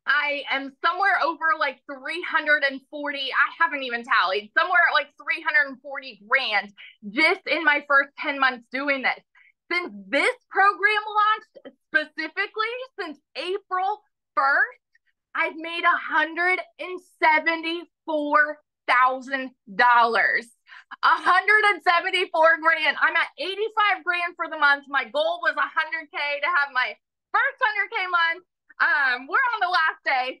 I am somewhere over like 340. I haven't even tallied, somewhere at like 340 grand just in my first 10 months doing this. Since this program launched, specifically since April 1st, I've made $174,000. 174 grand. I'm at 85 grand for the month. My goal was 100K to have my first 100K month. We're on the last day,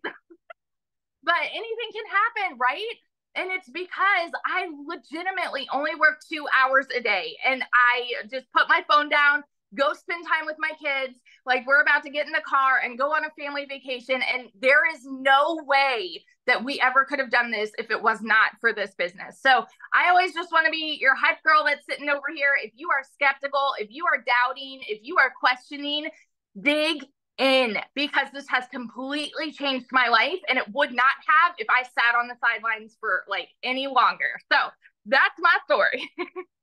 but anything can happen, right? And it's because I legitimately only work 2 hours a day, and I just put my phone down, go spend time with my kids. Like, we're about to get in the car and go on a family vacation. And there is no way that we ever could have done this if it was not for this business. So I always just want to be your hype girl that's sitting over here. If you are skeptical, if you are doubting, if you are questioning, dig in, because this has completely changed my life, and it would not have if I sat on the sidelines for like any longer. So that's my story.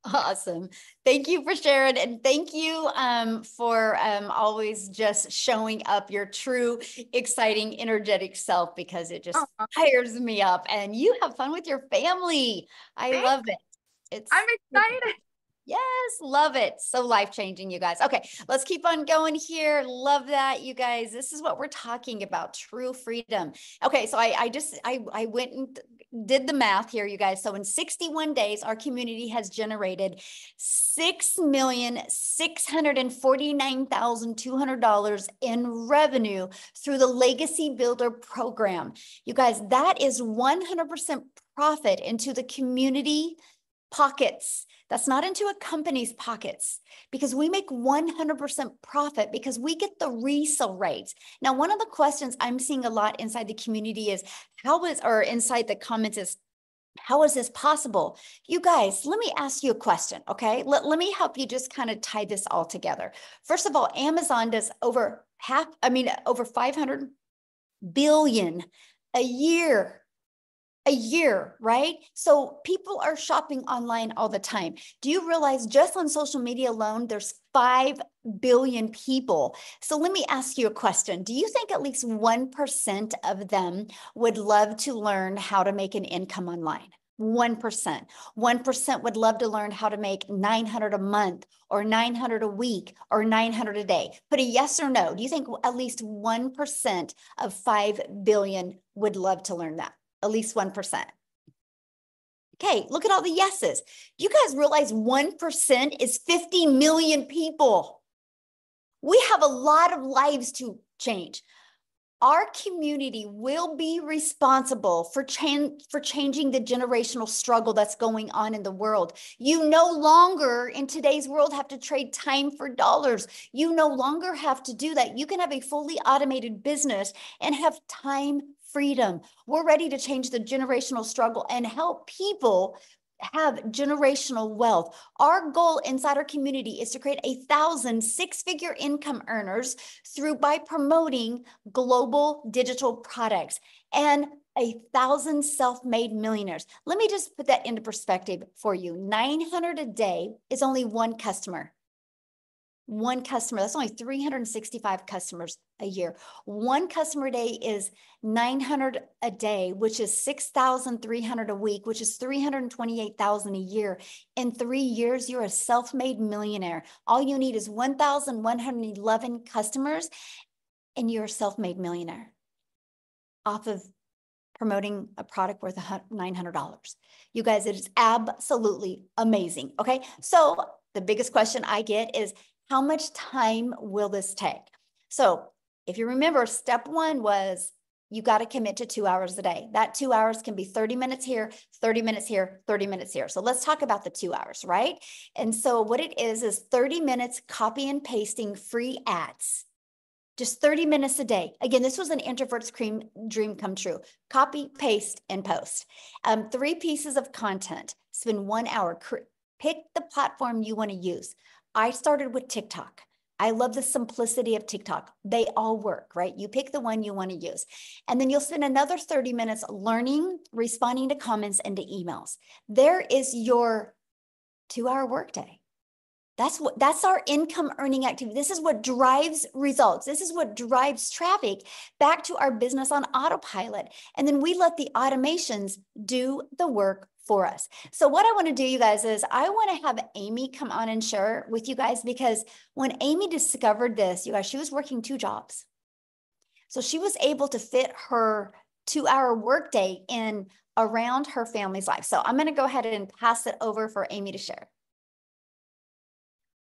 Awesome. Thank you for sharing. And thank you for always just showing up your true, exciting, energetic self, because it just fires me up, and you have fun with your family. I love it. I'm excited. Yes, love it. So life-changing, you guys. Okay, let's keep on going here. Love that, you guys. This is what we're talking about, true freedom. Okay, so I went and did the math here, you guys. So in 61 days, our community has generated $6,649,200 in revenue through the Legacy Builder program. You guys, that is 100% profit into the community pockets. That's not into a company's pockets, because we make 100% profit because we get the resale rates. Now, one of the questions I'm seeing a lot inside the community is inside the comments is, how is this possible? You guys, let me ask you a question, okay? Let me help you just kind of tie this all together. First of all, Amazon does over 500 billion a year. Right? So people are shopping online all the time. Do you realize just on social media alone, there's 5 billion people? So let me ask you a question. Do you think at least 1% of them would love to learn how to make an income online? 1%. 1% would love to learn how to make $900 a month, or $900 a week, or $900 a day. Put a yes or no. Do you think at least 1% of 5 billion would love to learn that? At least 1%. Okay, look at all the yeses. You guys realize 1% is 50 million people. We have a lot of lives to change. Our community will be responsible for changing the generational struggle that's going on in the world. You no longer, in today's world, have to trade time for dollars. You no longer have to do that. You can have a fully automated business and have time freedom. We're ready to change the generational struggle and help people have generational wealth. Our goal inside our community is to create 1,000 six-figure income earners by promoting global digital products, and 1,000 self-made millionaires. Let me just put that into perspective for you. 900 a day is only one customer. One customer, that's only 365 customers a year. One customer a day is 900 a day, which is 6,300 a week, which is 328,000 a year. In 3 years, you're a self-made millionaire. All you need is 1,111 customers, and you're a self-made millionaire off of promoting a product worth $900. You guys, it is absolutely amazing. Okay, so the biggest question I get is, how much time will this take? So if you remember, step one was you got to commit to 2 hours a day. That 2 hours can be 30 minutes here, 30 minutes here, 30 minutes here. So let's talk about the 2 hours, right? And so what it is 30 minutes copy and pasting free ads. Just 30 minutes a day. Again, this was an introvert's dream come true. Copy, paste, and post. 3 pieces of content. Spend 1 hour. Pick the platform you want to use. I started with TikTok. I love the simplicity of TikTok. They all work, right? You pick the one you want to use. And then you'll spend another 30 minutes learning, responding to comments and to emails. There is your 2-hour workday. That's our income earning activity. This is what drives results. This is what drives traffic back to our business on autopilot. And then we let the automations do the work for us. So what I want to do, you guys, is I want to have Amy come on and share with you guys, because when Amy discovered this, you guys, she was working 2 jobs. So she was able to fit her 2-hour workday in around her family's life. So I'm going to go ahead and pass it over for Amy to share.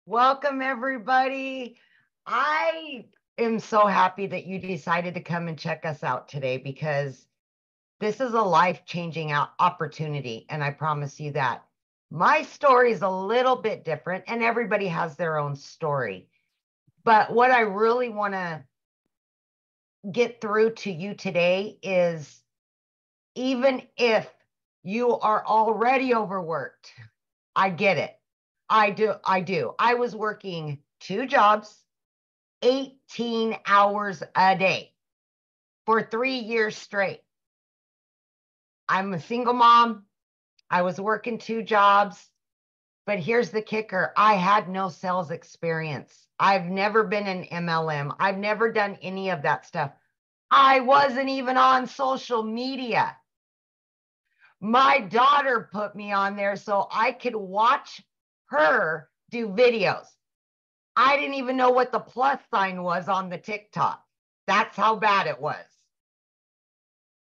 Welcome, everybody. I am so happy that you decided to come and check us out today, because this is a life-changing opportunity, and I promise you that. My story is a little bit different, and everybody has their own story. But what I really want to get through to you today is, even if you are already overworked, I get it. I do. I was working 2 jobs, 18 hours a day for 3 years straight. I'm a single mom. I was working 2 jobs, but here's the kicker. I had no sales experience. I've never been an MLM. I've never done any of that stuff. I wasn't even on social media. My daughter put me on there so I could watch her do videos. I didn't even know what the plus sign was on the TikTok. That's how bad it was.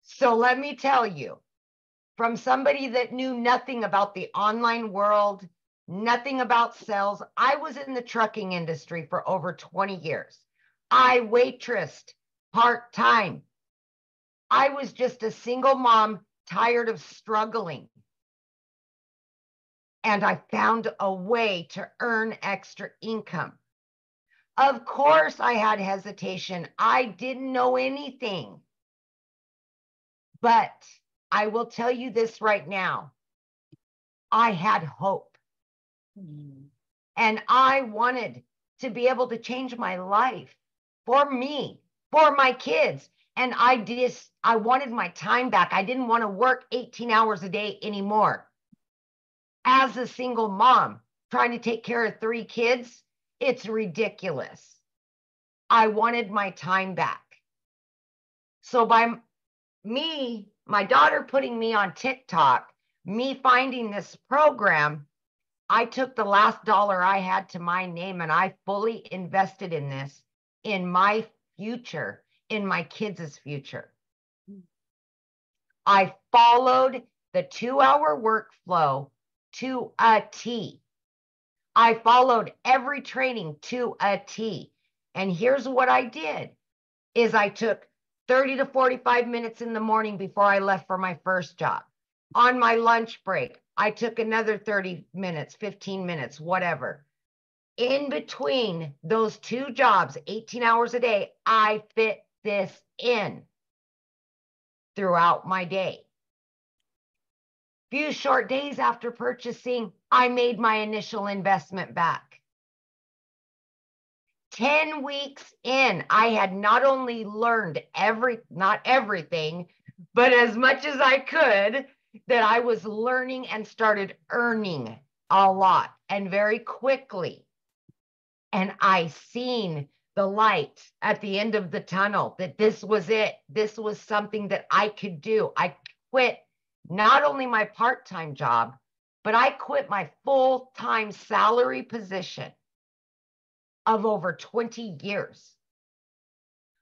So let me tell you, from somebody that knew nothing about the online world, nothing about sales, I was in the trucking industry for over 20 years. I waitressed part-time. I was just a single mom, tired of struggling. And I found a way to earn extra income. Of course, I had hesitation. I didn't know anything. But I will tell you this right now. I had hope. And I wanted to be able to change my life for me, for my kids. And I wanted my time back. I didn't want to work 18 hours a day anymore. As a single mom, trying to take care of 3 kids, it's ridiculous. I wanted my time back. So by me, my daughter putting me on TikTok, me finding this program, I took the last dollar I had to my name and I fully invested in this, in my future, in my kids' future. I followed the 2-hour workflow to a T. I followed every training to a T. And here's what I did, is I took 30 to 45 minutes in the morning before I left for my first job. On my lunch break, I took another 30 minutes, 15 minutes, whatever. In between those 2 jobs, 18 hours a day, I fit this in throughout my day. Few short days after purchasing, I made my initial investment back. 10 weeks in, I had not only learned not everything, but as much as I could, that I was learning and started earning a lot and very quickly. And I seen the light at the end of the tunnel, that this was it. This was something that I could do. I quit not only my part-time job, but I quit my full-time salary position of over 20 years.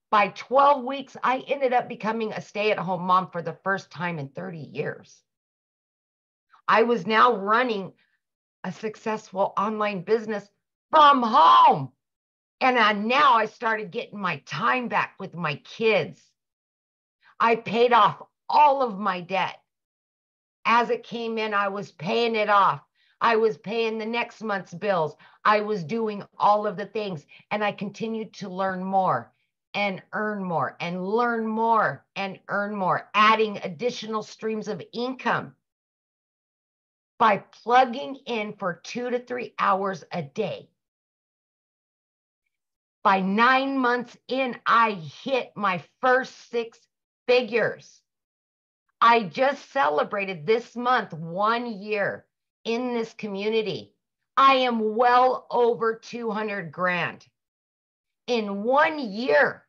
By 12 weeks, I ended up becoming a stay-at-home mom for the first time in 30 years. I was now running a successful online business from home. And now I started getting my time back with my kids. I paid off all of my debt. As it came in, I was paying it off. I was paying the next month's bills. I was doing all of the things. And I continued to learn more and earn more and learn more and earn more, adding additional streams of income by plugging in for 2 to 3 hours a day. By 9 months in, I hit my first 6 figures. I just celebrated this month 1 year in this community I am well over 200 grand in 1 year.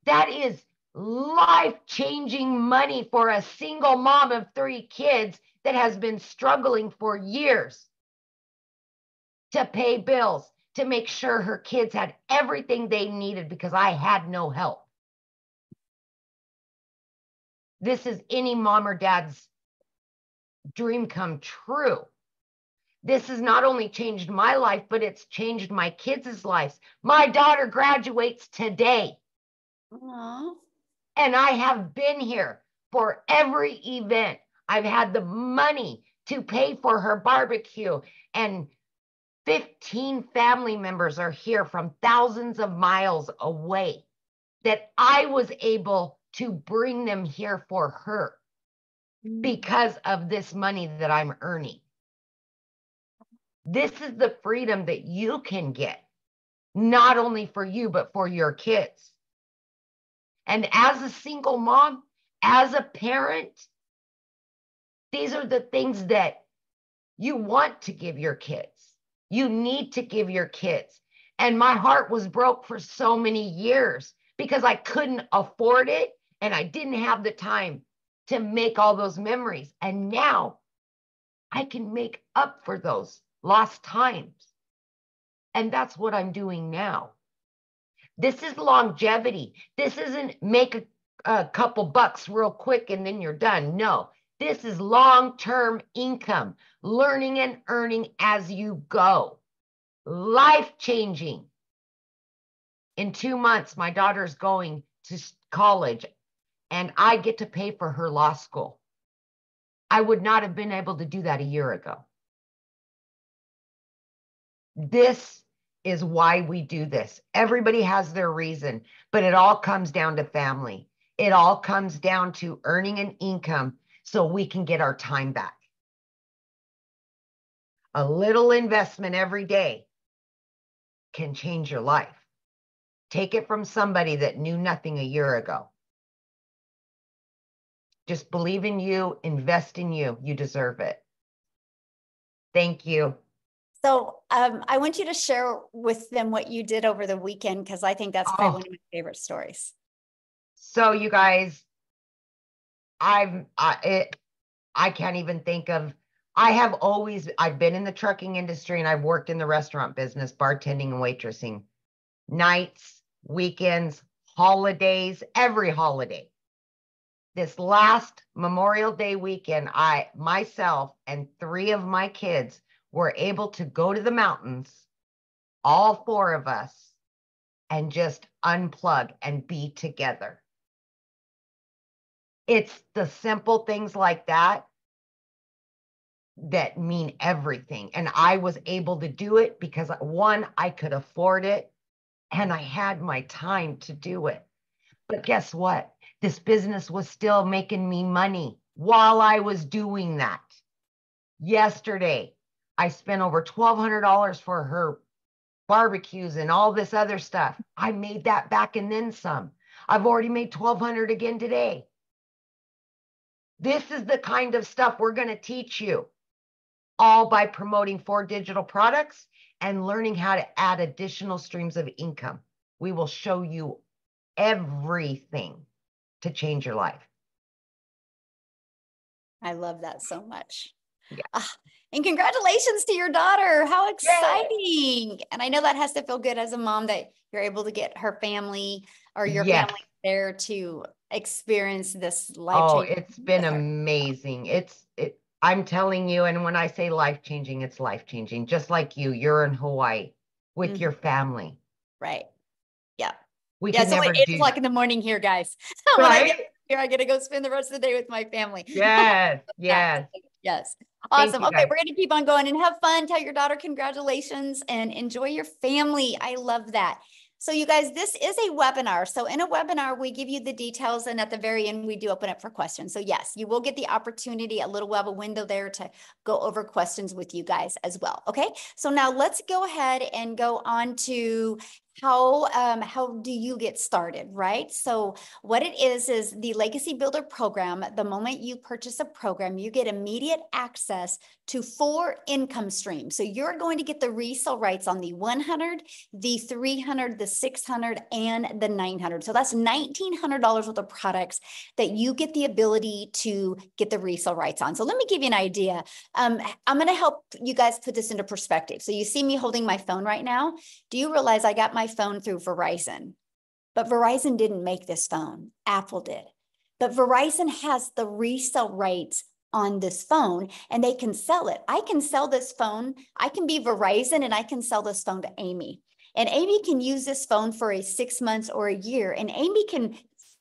That is life-changing money for a single mom of 3 kids that has been struggling for years to pay bills, to make sure her kids had everything they needed because I had no help. This is any mom or dad's dream come true. This has not only changed my life, but it's changed my kids' lives. My daughter graduates today. Aww. And I have been here for every event. I've had the money to pay for her barbecue, and 15 family members are here from thousands of miles away that I was able to bring them here for her because of this money that I'm earning. This is the freedom that you can get, not only for you, but for your kids. And as a single mom, as a parent, these are the things that you want to give your kids. You need to give your kids. And my heart was broke for so many years because I couldn't afford it and I didn't have the time to make all those memories. And now I can make up for those lost times. And that's what I'm doing now. This is longevity. This isn't make a couple bucks real quick and then you're done. No, this is long-term income, learning and earning as you go. Life-changing. In 2 months, my daughter's going to college and I get to pay for her law school. I would not have been able to do that a year ago. This is why we do this. Everybody has their reason, but it all comes down to family. It all comes down to earning an income so we can get our time back. A little investment every day can change your life. Take it from somebody that knew nothing a year ago. Just believe in you, invest in you. You deserve it. Thank you. So I want you to share with them what you did over the weekend, because I think that's probably one of my favorite stories. So you guys, I can't even think of, I've been in the trucking industry and I've worked in the restaurant business, bartending and waitressing, nights, weekends, holidays, every holiday. This last Memorial Day weekend, myself and 3 of my kids were able to go to the mountains, all 4 of us, and just unplug and be together. It's the simple things like that that mean everything. And I was able to do it because, 1, I could afford it and I had my time to do it. But guess what? This business was still making me money while I was doing that. Yesterday, I spent over $1,200 for her barbecues and all this other stuff. I made that back and then some. I've already made $1,200 again today. This is the kind of stuff we're going to teach you, all by promoting 4 digital products and learning how to add additional streams of income. We will show you everything to change your life. I love that so much. Yeah. And congratulations to your daughter. How exciting. Yay. And I know that has to feel good as a mom that you're able to get her family or your family there to experience this life. Oh, it's been amazing. I'm telling you, and when I say life-changing, it's life-changing. Just like you're in Hawaii with your family. Right. Yeah. We can never do 8 o'clock in the morning here, guys. When I get here, I get to go spend the rest of the day with my family. Yes. Yes. Yes. Awesome. Okay, we're going to keep on going and have fun. Tell your daughter congratulations and enjoy your family. I love that. So you guys, this is a webinar. So in a webinar, we give you the details, and at the very end, we do open up for questions. So yes, you will get the opportunity, a little web window there to go over questions with you guys as well. Okay, so now let's go ahead and go on to how do you get started, right? So what it is the Legacy Builder program. The moment you purchase a program, you get immediate access to 4 income streams. So you're going to get the resale rights on the 100, the 300, the 600, and the 900. So that's $1,900 worth of products that you get the ability to get the resale rights on. So let me give you an idea. I'm going to help you guys put this into perspective. So you see me holding my phone right now. Do you realize I got my phone through Verizon? But Verizon didn't make this phone. Apple did. But Verizon has the resale rights on this phone and they can sell it. I can sell this phone. I can be Verizon and I can sell this phone to Amy. And Amy can use this phone for 6 months or a year. And Amy can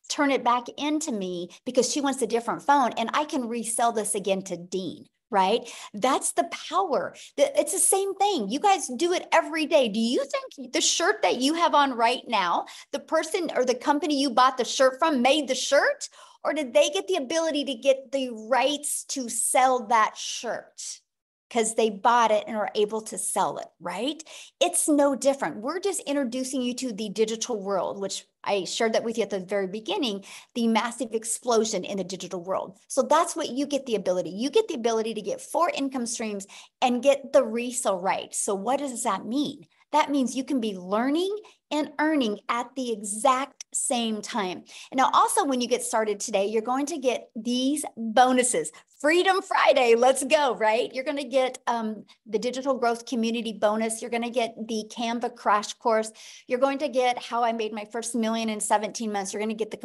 turn it back into me because she wants a different phone. And I can resell this again to Dean. Right? That's the power. It's the same thing. You guys do it every day. Do you think the shirt that you have on right now, the person or the company you bought the shirt from made the shirt? Or did they get the ability to get the rights to sell that shirt? Because they bought it and are able to sell it, right? It's no different. We're just introducing you to the digital world, which I shared that with you at the very beginning, the massive explosion in the digital world. So that's what you get the ability. You get the ability to get 4 income streams and get the resale rights. So what does that mean? That means you can be learning and earning at the exact same time. And now also when you get started today, you're going to get these bonuses. Freedom Friday, let's go, right? You're going to get the digital growth community bonus. You're going to get the Canva crash course. You're going to get how I made my first million in 17 months. You're going to get the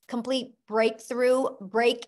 complete breakdown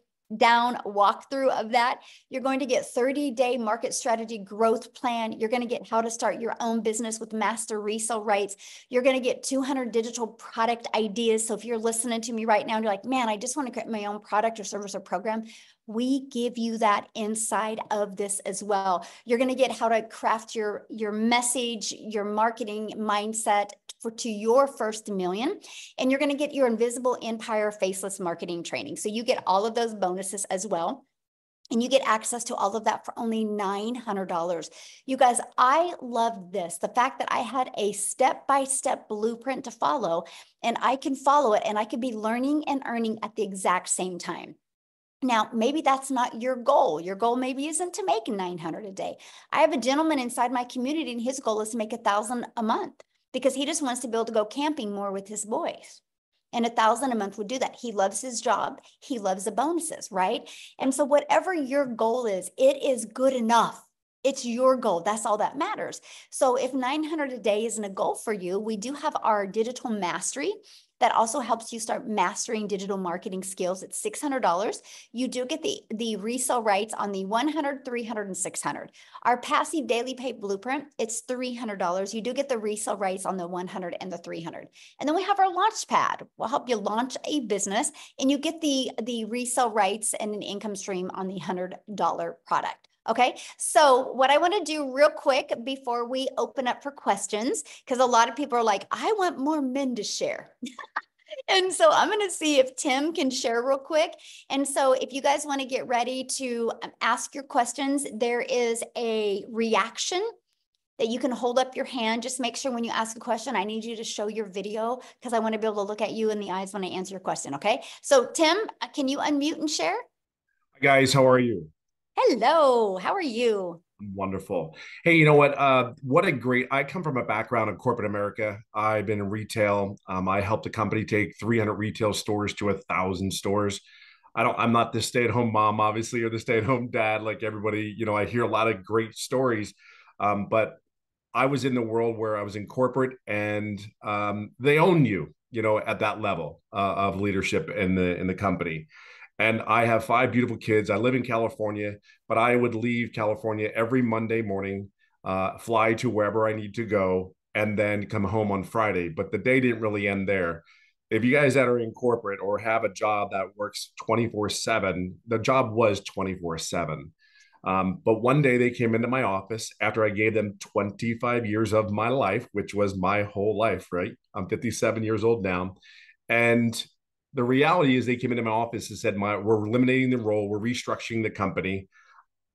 walkthrough of that. You're going to get 30-day market strategy growth plan. You're going to get how to start your own business with master resale rights. You're going to get 200 digital product ideas. So if you're listening to me right now and you're like, man, I just want to create my own product or service or program, we give you that inside of this as well. You're going to get how to craft your message, your marketing mindset to your first million. And you're going to get your invisible empire faceless marketing training. So you get all of those bonuses as well. And you get access to all of that for only $900. You guys, I love this. The fact that I had a step-by-step blueprint to follow, and I can follow it, and I could be learning and earning at the exact same time. Now, maybe that's not your goal. Your goal maybe isn't to make $900 a day. I have a gentleman inside my community, and his goal is to make $1,000 a month because he just wants to be able to go camping more with his boys. And $1,000 a month would do that. He loves his job. He loves the bonuses, right? And so whatever your goal is, it is good enough. It's your goal. That's all that matters. So if $900 a day isn't a goal for you, we do have our digital mastery that also helps you start mastering digital marketing skills. It's $600. You do get the resale rights on the 100, 300, and 600. Our passive daily pay blueprint, it's $300. You do get the resale rights on the 100 and the 300. And then we have our launch pad. We'll help you launch a business, and you get the resale rights and an income stream on the $100 product. Okay, so what I want to do real quick before we open up for questions, because a lot of people are like, I want more men to share. And so I'm going to see if Tim can share real quick. And so if you guys want to get ready to ask your questions, there is a reaction that you can hold up your hand. Just make sure when you ask a question, I need you to show your video because I want to be able to look at you in the eyes when I answer your question. Okay, so Tim, can you unmute and share? Hi guys, how are you? Hello, how are you? Wonderful. Hey, you know what a great, I come from a background in corporate America. I've been in retail. I helped a company take 300 retail stores to 1,000 stores. I'm not the stay-at-home mom, obviously, or the stay-at-home dad, like everybody, I hear a lot of great stories. But I was in the world where I was in corporate and they own you, at that level of leadership in the company. And I have 5 beautiful kids. I live in California, but I would leave California every Monday morning, fly to wherever I need to go, and then come home on Friday. But the day didn't really end there. If you guys that are in corporate or have a job that works 24/7, the job was 24/7. But one day they came into my office after I gave them 25 years of my life, which was my whole life, right? I'm 57 years old now. And the reality is they came into my office and said, we're eliminating the role. We're restructuring the company.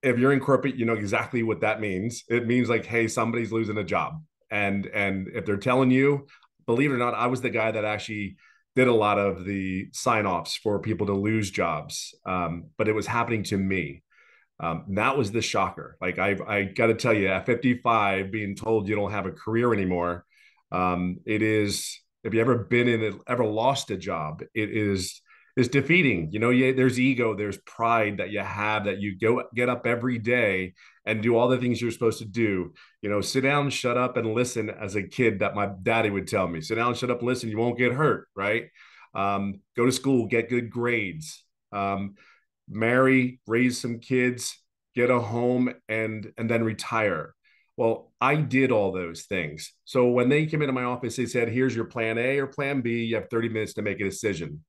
If you're in corporate, you know exactly what that means. It means like, hey, somebody's losing a job. And if they're telling you, believe it or not, I was the guy that actually did a lot of the sign-offs for people to lose jobs. But it was happening to me. That was the shocker. Like I got to tell you, at 55, being told you don't have a career anymore, it is. If you ever been in it, ever lost a job, it's defeating. You know, there's ego, there's pride that you have, that you get up every day and do all the things you're supposed to do. You know, sit down, shut up, and listen. As a kid, that my daddy would tell me, sit down, shut up, and listen. You won't get hurt, right? Go to school, get good grades. Marry, raise some kids, get a home, and then retire. Well, I did all those things. So when they came into my office, they said, here's your plan A or plan B. You have 30 minutes to make a decision.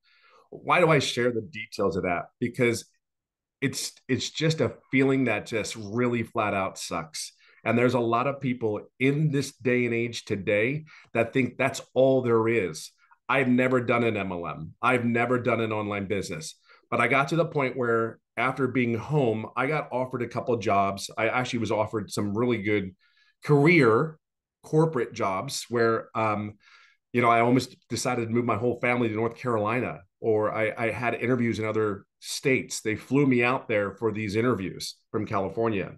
Why do I share the details of that? Because it's just a feeling that just really flat out sucks. And there's a lot of people in this day and age today that think that's all there is. I've never done an MLM. I've never done an online business. But I got to the point where after being home, I got offered a couple of jobs. I actually was offered some really good career corporate jobs where, you know, I almost decided to move my whole family to North Carolina, or I had interviews in other states. They flew me out there for these interviews from California.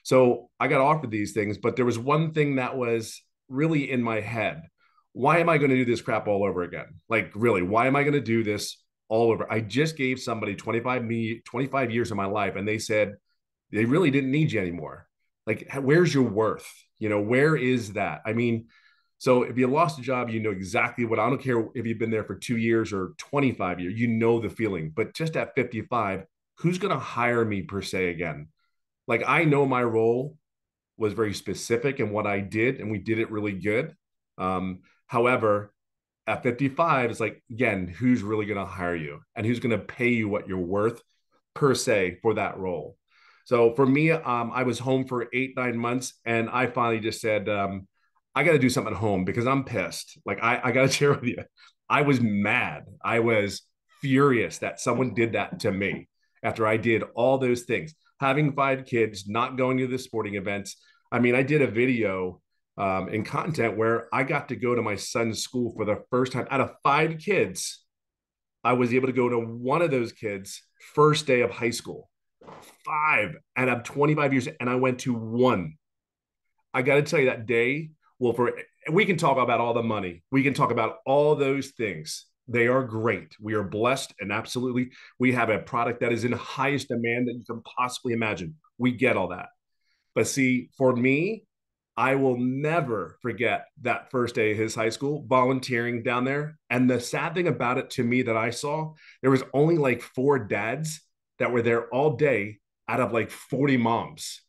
So I got offered these things, but there was one thing that was really in my head. Why am I going to do this crap all over again? Like, really, why am I going to do this all over? I just gave somebody 25 years of my life, and they said they really didn't need you anymore. Like, where's your worth? You know, where is that? I mean, so if you lost a job, you know exactly what, I don't care if you've been there for 2 years or 25 years, you know the feeling. But just at 55, who's going to hire me per se again? Like, I know my role was very specific in what I did, and we did it really good. However, at 55, it's like, again, who's really going to hire you and who's going to pay you what you're worth per se for that role? So for me, I was home for 8, 9 months, and I finally just said, I got to do something at home because I'm pissed. Like, I got to share with you, I was mad. I was furious that someone did that to me after I did all those things, having 5 kids, not going to the sporting events. I mean, I did a video in content where I got to go to my son's school for the first time. Out of 5 kids, I was able to go to one of those kids' first day of high school. 5 out of 25 years, and I went to one. I got to tell you, that day, well, we can talk about all the money. We can talk about all those things. They are great. We are blessed, and absolutely, we have a product that is in highest demand that you can possibly imagine. We get all that. But see, for me, I will never forget that first day of his high school, volunteering down there. And the sad thing about it to me that I saw, there was only like 4 dads that were there all day out of like 40 moms.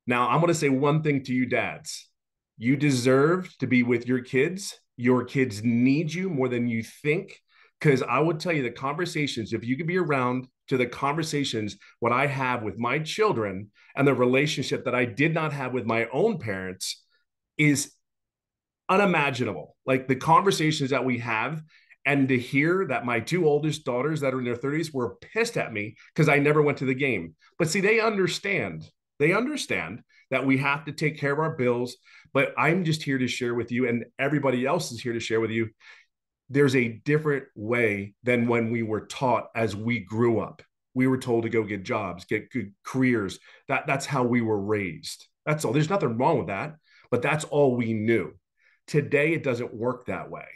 Now, I'm going to say one thing to you dads. You deserve to be with your kids. Your kids need you more than you think. Because I would tell you, the conversations, if you could be around to the conversations, what I have with my children and the relationship that I did not have with my own parents is unimaginable. Like, the conversations that we have, and to hear that my 2 oldest daughters that are in their 30s were pissed at me because I never went to the game. But see, they understand that we have to take care of our bills. But I'm just here to share with you, and everybody else is here to share with you, there's a different way than when we were taught as we grew up. We were told to go get jobs, get good careers. That's how we were raised. That's all. There's nothing wrong with that, but that's all we knew. Today, it doesn't work that way.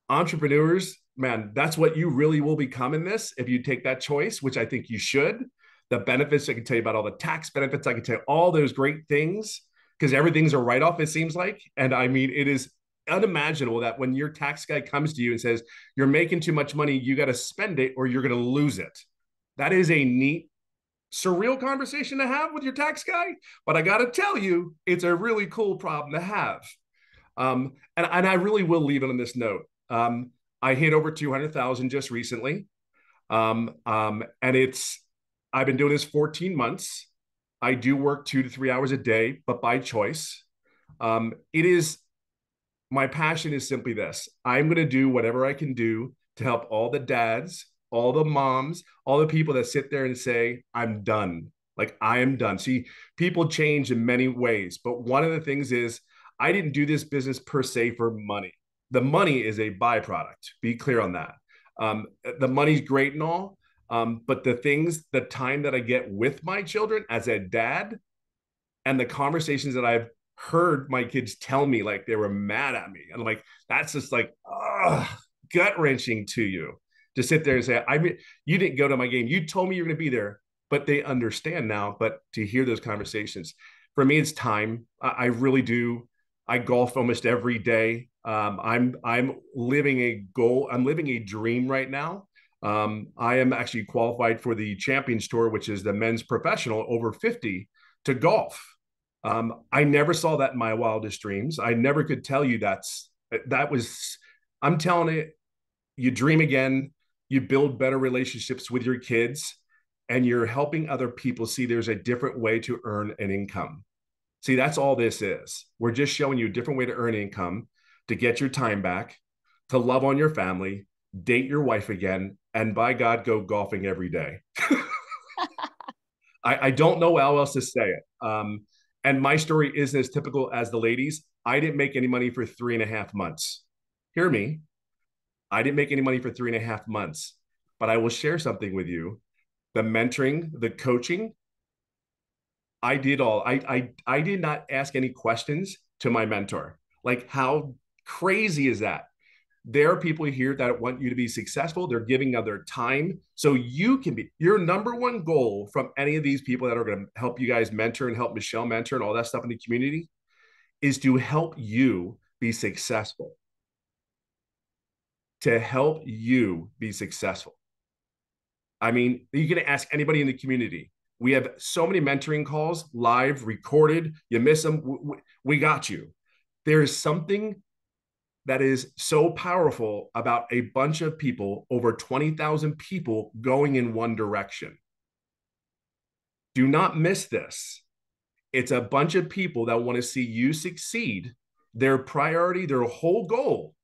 Entrepreneurs, man, that's what you really will become in this if you take that choice, which I think you should. The benefits, I can tell you about all the tax benefits. I can tell you all those great things because everything's a write-off, it seems like. And I mean, it is unimaginable that when your tax guy comes to you and says, you're making too much money, you got to spend it or you're going to lose it. That is a neat, surreal conversation to have with your tax guy. But I got to tell you, it's a really cool problem to have. And I really will leave it on this note. I hit over 200,000 just recently. And I've been doing this 14 months. I do work 2 to 3 hours a day, but by choice. My passion is simply this. I'm going to do whatever I can do to help all the dads, all the moms, all the people that sit there and say, I'm done. Like, I am done. See, people change in many ways, but one of the things is I didn't do this business per se for money. The money is a byproduct. Be clear on that. The money's great and all, but the time that I get with my children as a dad, and the conversations that I've heard my kids tell me, like they were mad at me, and I'm like, that's just like gut wrenching to you to sit there and say, you didn't go to my game. You told me you're going to be there, but they understand now. But to hear those conversations, for me, it's time. I really do. I golf almost every day. I'm living a goal. I'm living a dream right now. I am actually qualified for the Champions Tour, which is the men's professional over 50 to golf. I never saw that in my wildest dreams. I never could tell you I'm telling it, you dream again, you build better relationships with your kids, and you're helping other people see there's a different way to earn an income. See, that's all this is. We're just showing you a different way to earn income, to get your time back, to love on your family, date your wife again, and by God, go golfing every day. I don't know how else to say it. And my story isn't as typical as the ladies. I didn't make any money for 3.5 months. Hear me. I didn't make any money for 3.5 months, but I will share something with you. The mentoring, the coaching, I did all. I did not ask any questions to my mentor. Like, how crazy is that? There are people here that want you to be successful. They're giving of their time so you can be. Your number one goal from any of these people that are going to help you guys mentor and help Michelle mentor and all that stuff in the community is to help you be successful. To help you be successful. I mean, you can ask anybody in the community. We have so many mentoring calls, live, recorded. You miss them, we got you. There is something that is so powerful about a bunch of people, over 20,000 people going in one direction. Do not miss this. It's a bunch of people that want to see you succeed. Their priority, their whole goal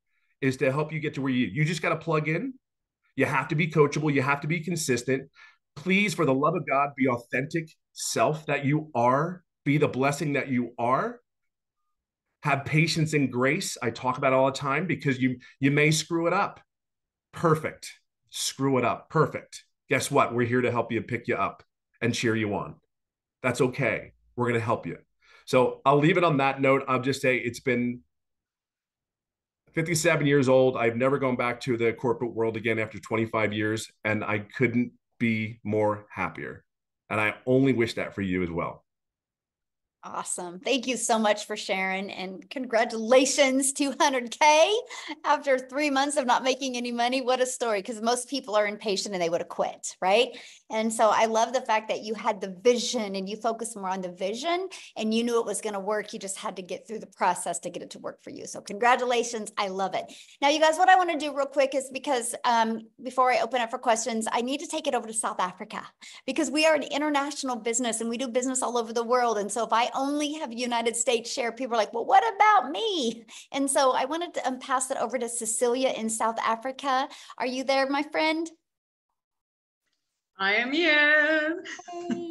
is to help you get to where you just got to plug in. You have to be coachable. You have to be consistent. Please, for the love of God, be authentic self that you are. Be the blessing that you are. Have patience and grace. I talk about it all the time because you may screw it up. Perfect. Screw it up. Perfect. Guess what? We're here to help you, pick you up, and cheer you on. That's okay. We're going to help you. So I'll leave it on that note. I'll just say it's been 57 years old. I've never gone back to the corporate world again after 25 years, and I couldn't be more happier. And I only wish that for you as well. Awesome. Thank you so much for sharing, and congratulations, 200K after 3 months of not making any money. What a story, because most people are impatient and they would have quit, right? And so I love the fact that you had the vision and you focused more on the vision and you knew it was going to work. You just had to get through the process to get it to work for you. So congratulations. I love it. Now, you guys, what I want to do real quick is, because before I open up for questions, I need to take it over to South Africa, because we are an international business and we do business all over the world. And so if I only have United States share, people are like, well, what about me? And so I wanted to pass it over to Cecilia in South Africa. Are you there, my friend? I am here. Hey.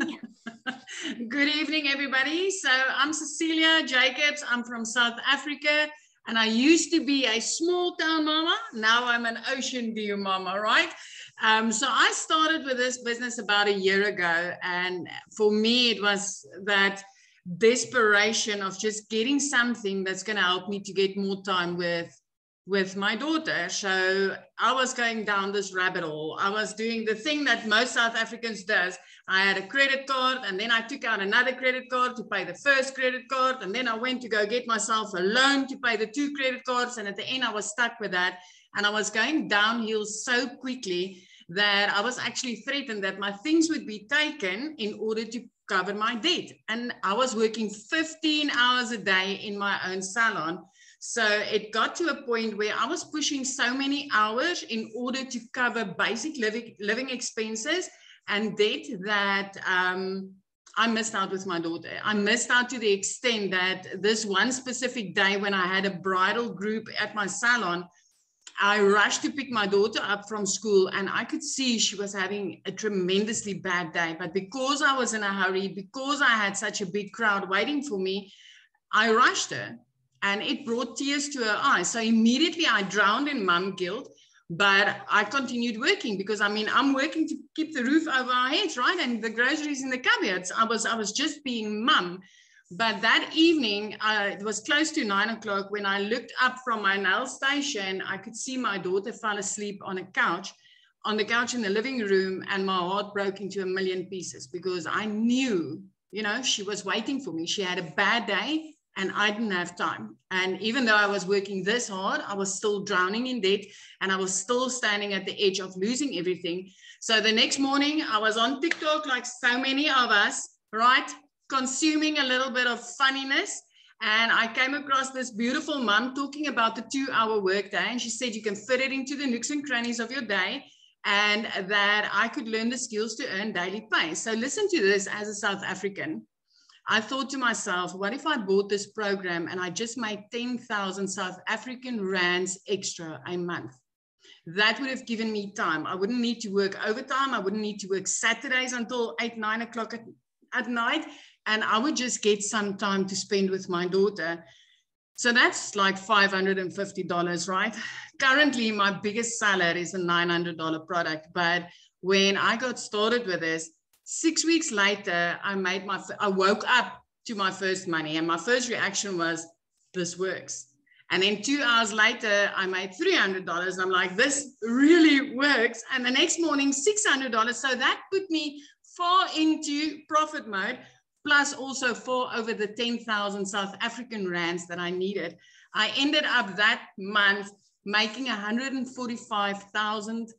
Good evening, everybody. So I'm Cecilia Jacobs. I'm from South Africa, and I used to be a small town mama. Now I'm an ocean view mama, right? So I started with this business about a year ago, and for me, it was that desperation of just getting something that's going to help me to get more time with my daughter. So I was going down this rabbit hole. I was doing the thing that most South Africans does. I had a credit card, and then I took out another credit card to pay the first credit card, and then I went to go get myself a loan to pay the 2 credit cards, and at the end I was stuck with that, and I was going downhill so quickly that I was actually threatened that my things would be taken in order to cover my debt. And I was working 15 hours a day in my own salon. So it got to a point where I was pushing so many hours in order to cover basic living expenses and debt that I missed out with my daughter. I missed out to the extent that this one specific day when I had a bridal group at my salon, I rushed to pick my daughter up from school, and I could see she was having a tremendously bad day. But because I was in a hurry, because I had such a big crowd waiting for me, I rushed her. and it brought tears to her eyes. So immediately I drowned in mom guilt, but I continued working because, I mean, I'm working to keep the roof over our heads, right? And the groceries in the cupboards. I was just being mum. But that evening, it was close to 9 o'clock. When I looked up from my nail station, I could see my daughter fall asleep on the couch in the living room, and my heart broke into a million pieces because I knew, you know, she was waiting for me. She had a bad day and I didn't have time. And even though I was working this hard, I was still drowning in debt and I was still standing at the edge of losing everything. So the next morning I was on TikTok, like so many of us, right? Consuming a little bit of funniness. And I came across this beautiful mom talking about the 2-hour workday. And she said, you can fit it into the nooks and crannies of your day, and that I could learn the skills to earn daily pay. So listen to this. As a South African, I thought to myself, what if I bought this program and I just made 10,000 South African rands extra a month? That would have given me time. I wouldn't need to work overtime. I wouldn't need to work Saturdays until 8, 9 o'clock at night. And I would just get some time to spend with my daughter. So that's like $550, right? Currently, my biggest seller is a $900 product. But when I got started with this, 6 weeks later, I woke up to my first money. And my first reaction was, this works. And then 2 hours later, I made $300. I'm like, this really works. And the next morning, $600. So that put me far into profit mode, plus also for over the 10,000 South African rands that I needed. I ended up that month making 145,000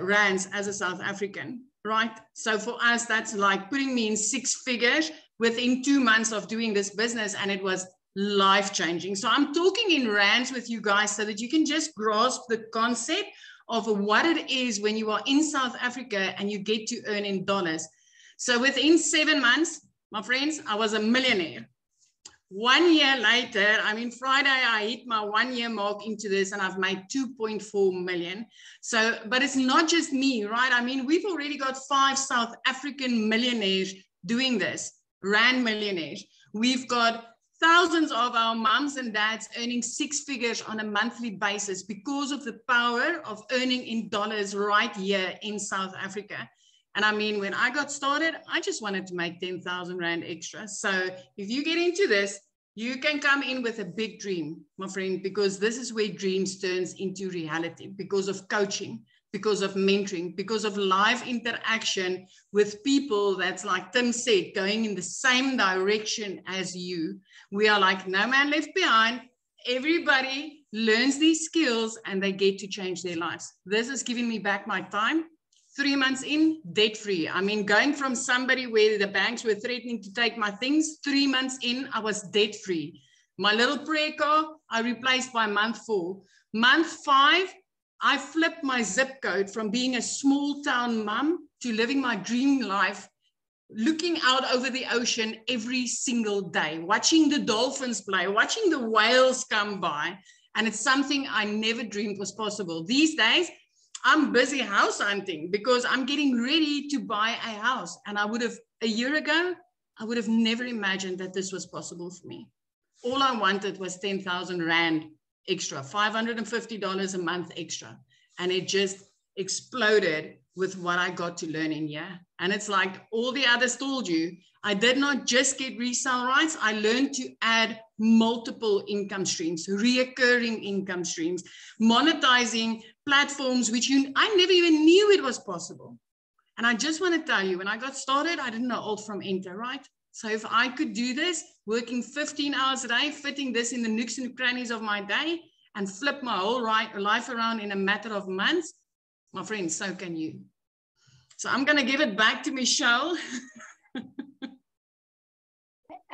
rands as a South African, right? So for us, that's like putting me in 6 figures within 2 months of doing this business, and it was life-changing. So I'm talking in rands with you guys so that you can just grasp the concept of what it is when you are in South Africa and you get to earn in dollars. So within 7 months, my friends, I was a millionaire. 1 year later, I mean, Friday, I hit my 1 year mark into this and I've made 2.4 million. So, but it's not just me, right? I mean, we've already got 5 South African millionaires doing this, rand millionaires. We've got thousands of our moms and dads earning 6 figures on a monthly basis because of the power of earning in dollars right here in South Africa. And I mean, when I got started, I just wanted to make 10,000 rand extra. So if you get into this, you can come in with a big dream, my friend, because this is where dreams turns into reality, because of coaching, because of mentoring, because of live interaction with people that's, like Tim said, going in the same direction as you. We are like no man left behind. Everybody learns these skills and they get to change their lives. This is giving me back my time. 3 months in, debt-free. I mean, going from somebody where the banks were threatening to take my things, 3 months in, I was debt-free. My little prayer car, I replaced by month 4. Month 5, I flipped my zip code from being a small town mom to living my dream life, looking out over the ocean every single day, watching the dolphins play, watching the whales come by. And it's something I never dreamed was possible. These days, I'm busy house hunting because I'm getting ready to buy a house. And I would have, a year ago, I would have never imagined that this was possible for me. All I wanted was 10,000 rand extra, $550 a month extra. And it just exploded with what I got to learn in here. And it's like all the others told you, I did not just get resale rights. I learned to add multiple income streams, reoccurring income streams, monetizing platforms, which I never even knew it was possible. And I just want to tell you, when I got started, I didn't know alt from enter, right? So if I could do this, working 15 hours a day, fitting this in the nooks and crannies of my day, and flip my whole life around in a matter of months, my friends, so can you. So I'm going to give it back to Michelle.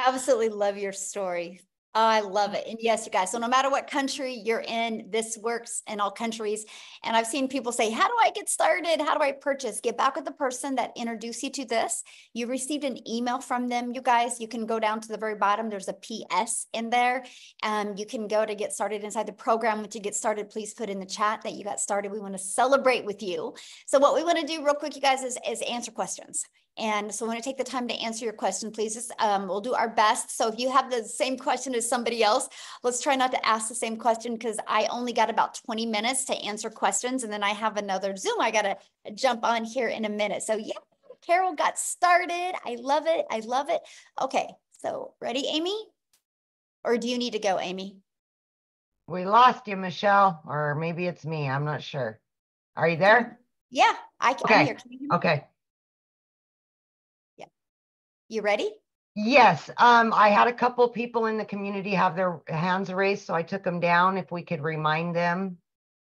Absolutely love your story. I love it. And yes, you guys, so no matter what country you're in, this works in all countries. And I've seen people say, how do I get started? How do I purchase? Get back with the person that introduced you to this. You received an email from them. You guys, you can go down to the very bottom. There's a PS in there. You can go to get started inside the program. Once you get started, please put in the chat that you got started. We want to celebrate with you. So what we want to do real quick, you guys, is answer questions. And so I want to take the time to answer your question, please. We'll do our best. So if you have the same question as somebody else, let's try not to ask the same question, because I only got about 20 minutes to answer questions. And then I have another Zoom I got to jump on here in a minute. So yeah, Carol got started. I love it. I love it. Okay, so ready, Amy? Or do you need to go, Amy? We lost you, Michelle, or maybe it's me. I'm not sure. Are you there? Yeah, I'm here. Can you hear me? Okay. Yeah. You ready? Yes. I had a couple people in the community have their hands raised, so I took them down. If we could remind them.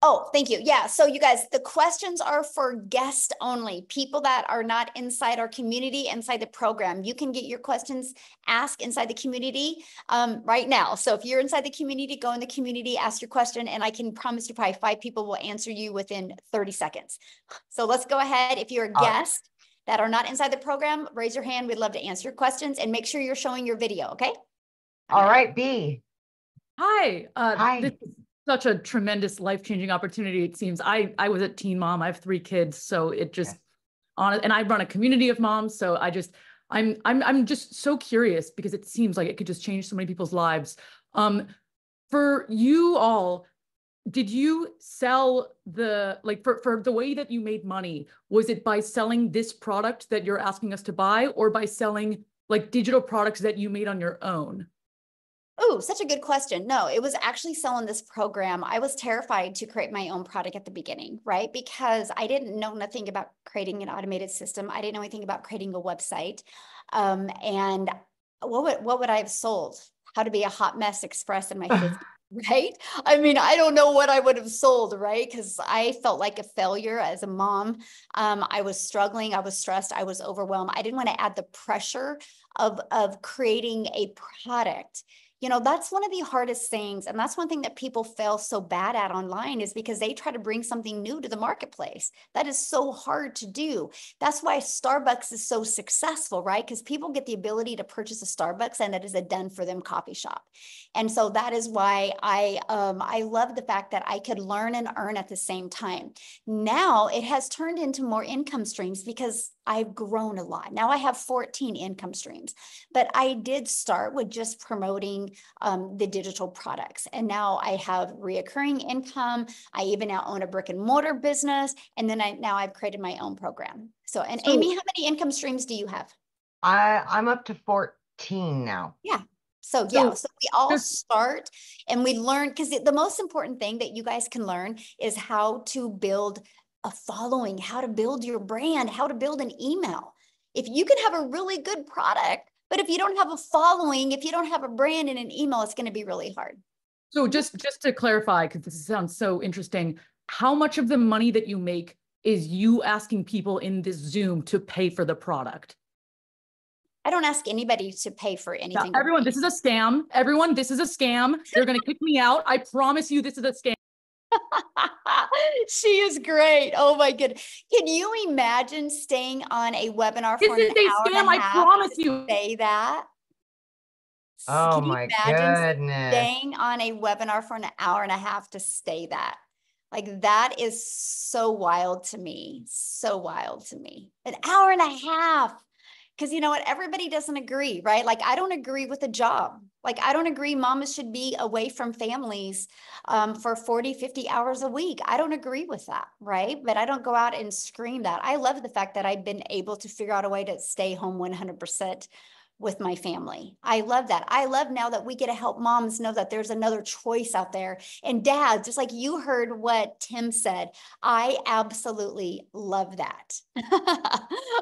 Oh, thank you. Yeah. So you guys, the questions are for guests only, people that are not inside our community, inside the program. You can get your questions asked inside the community right now. So if you're inside the community, go in the community, ask your question, and I can promise you probably 5 people will answer you within 30 seconds. So let's go ahead. If you're a guest that are not inside the program, raise your hand. We'd love to answer your questions, and make sure you're showing your video. Okay. All right, B. Hi. Hi. This is such a tremendous life-changing opportunity. It seems I was a teen mom. I have 3 kids, so it just and I run a community of moms. So I'm just so curious, because it seems like it could just change so many people's lives. For you all, did you sell for the way that you made money? Was it by selling this product that you're asking us to buy, or by selling like digital products that you made on your own? Oh, such a good question. No, it was actually selling this program. I was terrified to create my own product at the beginning, right? Because I didn't know nothing about creating an automated system. I didn't know anything about creating a website. And what would I have sold? How to be a hot mess express in my 50s, right? I mean, I don't know what I would have sold, right? Because I felt like a failure as a mom. I was struggling. I was stressed. I was overwhelmed. I didn't want to add the pressure of creating a product. You know, that's one of the hardest things. And that's one thing that people fail so bad at online, is because they try to bring something new to the marketplace. That is so hard to do. That's why Starbucks is so successful, right? Because people get the ability to purchase a Starbucks, and that is a done for them coffee shop. And so that is why I love the fact that I could learn and earn at the same time. Now it has turned into more income streams, because I've grown a lot. Now I have 14 income streams, but I did start with just promoting the digital products. And now I have reoccurring income. I even now own a brick and mortar business. And then now I've created my own program. So, Amy, how many income streams do you have? I'm up to 14 now. Yeah. So we all start and we learn, because the most important thing that you guys can learn is how to build a following, how to build your brand, how to build an email. If you can have a really good product, but if you don't have a following, if you don't have a brand and an email, it's going to be really hard. So just to clarify, because this sounds so interesting, how much of the money that you make is you asking people in this Zoom to pay for the product? I don't ask anybody to pay for anything. Yeah, everyone, this is a scam. Everyone, this is a scam. They're going to kick me out. I promise you this is a scam. She is great. Oh my goodness. Can you imagine staying on a webinar for an hour and a half? I promise you. Say that. Oh my goodness. Staying on a webinar for an hour and a half to say that. Like, that is so wild to me. So wild to me. An hour and a half. Because you know what? Everybody doesn't agree, right? Like, I don't agree with a job. Like, I don't agree mamas should be away from families for 40, 50 hours a week. I don't agree with that, right? But I don't go out and scream that. I love the fact that I've been able to figure out a way to stay home 100% with my family. I love that. I love now that we get to help moms know that there's another choice out there. And dads, just like you heard what Tim said, I absolutely love that.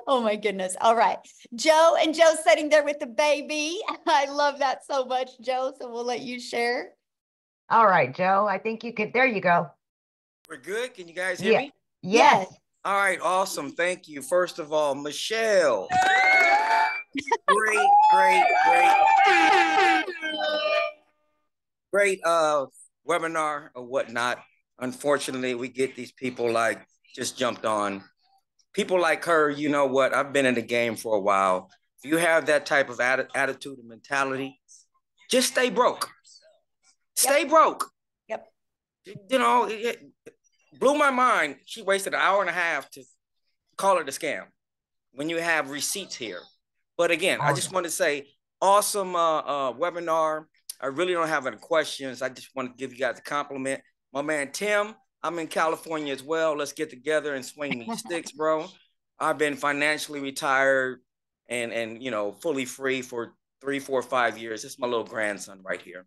Oh my goodness. All right. Joe, and Joe's sitting there with the baby. I love that so much, Joe. So we'll let you share. All right, Joe, I think you could, there you go. We're good. Can you guys hear me? Yes. All right. Awesome. Thank you. First of all, Michelle. Great webinar or whatnot. Unfortunately, we get these people like just jumped on. People like her, you know what? I've been in the game for a while. If you have that type of attitude and mentality, just stay broke. Stay broke. Yep. You know, it blew my mind. She wasted an hour and a half to call it a scam. when you have receipts here. But again, I just want to say, awesome webinar. I really don't have any questions. I just want to give you guys a compliment. My man, Tim, I'm in California as well. Let's get together and swing me sticks, bro. I've been financially retired and you know, fully free for 3, 4, 5 years. This is my little grandson right here.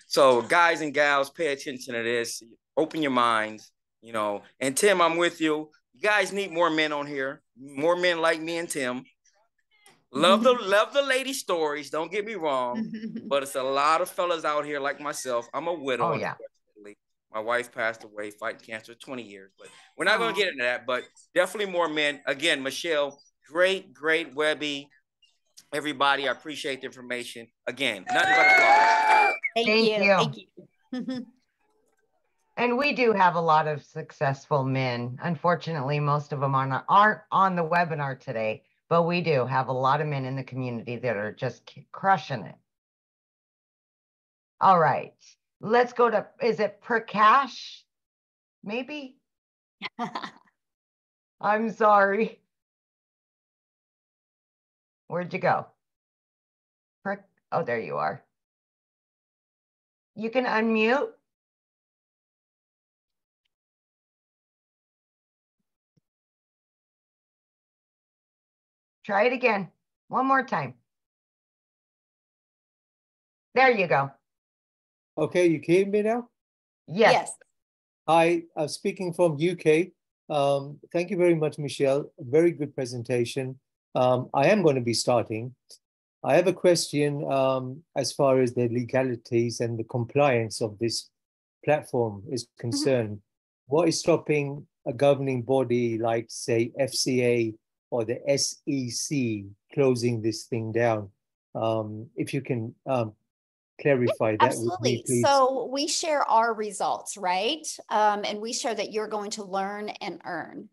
So guys and gals, pay attention to this. Open your minds, you know. And Tim, I'm with you. You guys need more men on here. More men like me and Tim. Love the lady stories. Don't get me wrong, but it's a lot of fellas out here like myself. I'm a widow, unfortunately. My wife passed away fighting cancer 20 years, but we're not going to get into that. But definitely more men. Again, Michelle, great Webby. Everybody, I appreciate the information. Again, nothing but applause. Thank you. And we do have a lot of successful men. Unfortunately, most of them aren't on the webinar today, but we do have a lot of men in the community that are just crushing it. All right, let's go to, is it Prakash? Maybe? I'm sorry. Where'd you go? Oh, there you are. You can unmute. Try it again. One more time. There you go. Okay, you can hear me now? Yes. Hi, I'm speaking from UK. Thank you very much, Michelle. Very good presentation. I am going to be starting. I have a question as far as the legalities and the compliance of this platform is concerned. What is stopping a governing body like, say, FCA or the SEC closing this thing down? If you can clarify that with me, please. So we share our results, right? And we share that you're going to learn and earn.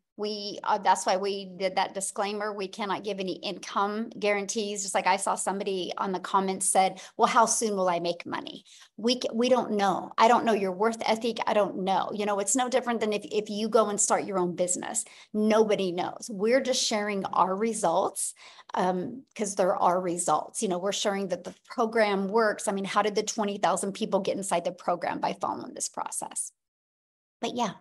That's why we did that disclaimer. We cannot give any income guarantees. Just like I saw somebody on the comments said, well, how soon will I make money? We don't know. I don't know your worth ethic. I don't know. You know, it's no different than if you go and start your own business. Nobody knows. We're just sharing our results because there are results. You know, we're sharing that the program works. I mean, how did the 20,000 people get inside the program? By following this process. But yeah.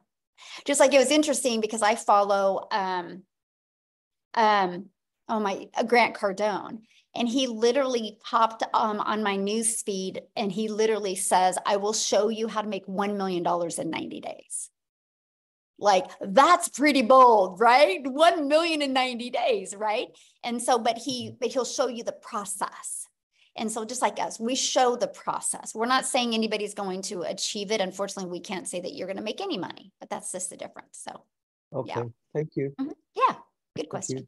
Just like it was interesting because I follow Grant Cardone, and he literally popped on my news feed and he literally says, I will show you how to make $1 million in 90 days. Like, that's pretty bold, right? 1 million in 90 days, right? And so, but he'll show you the process. And so just like us, we show the process. We're not saying anybody's going to achieve it. Unfortunately, we can't say that you're going to make any money, but that's just the difference. So, okay, yeah. Thank you. Yeah, good question.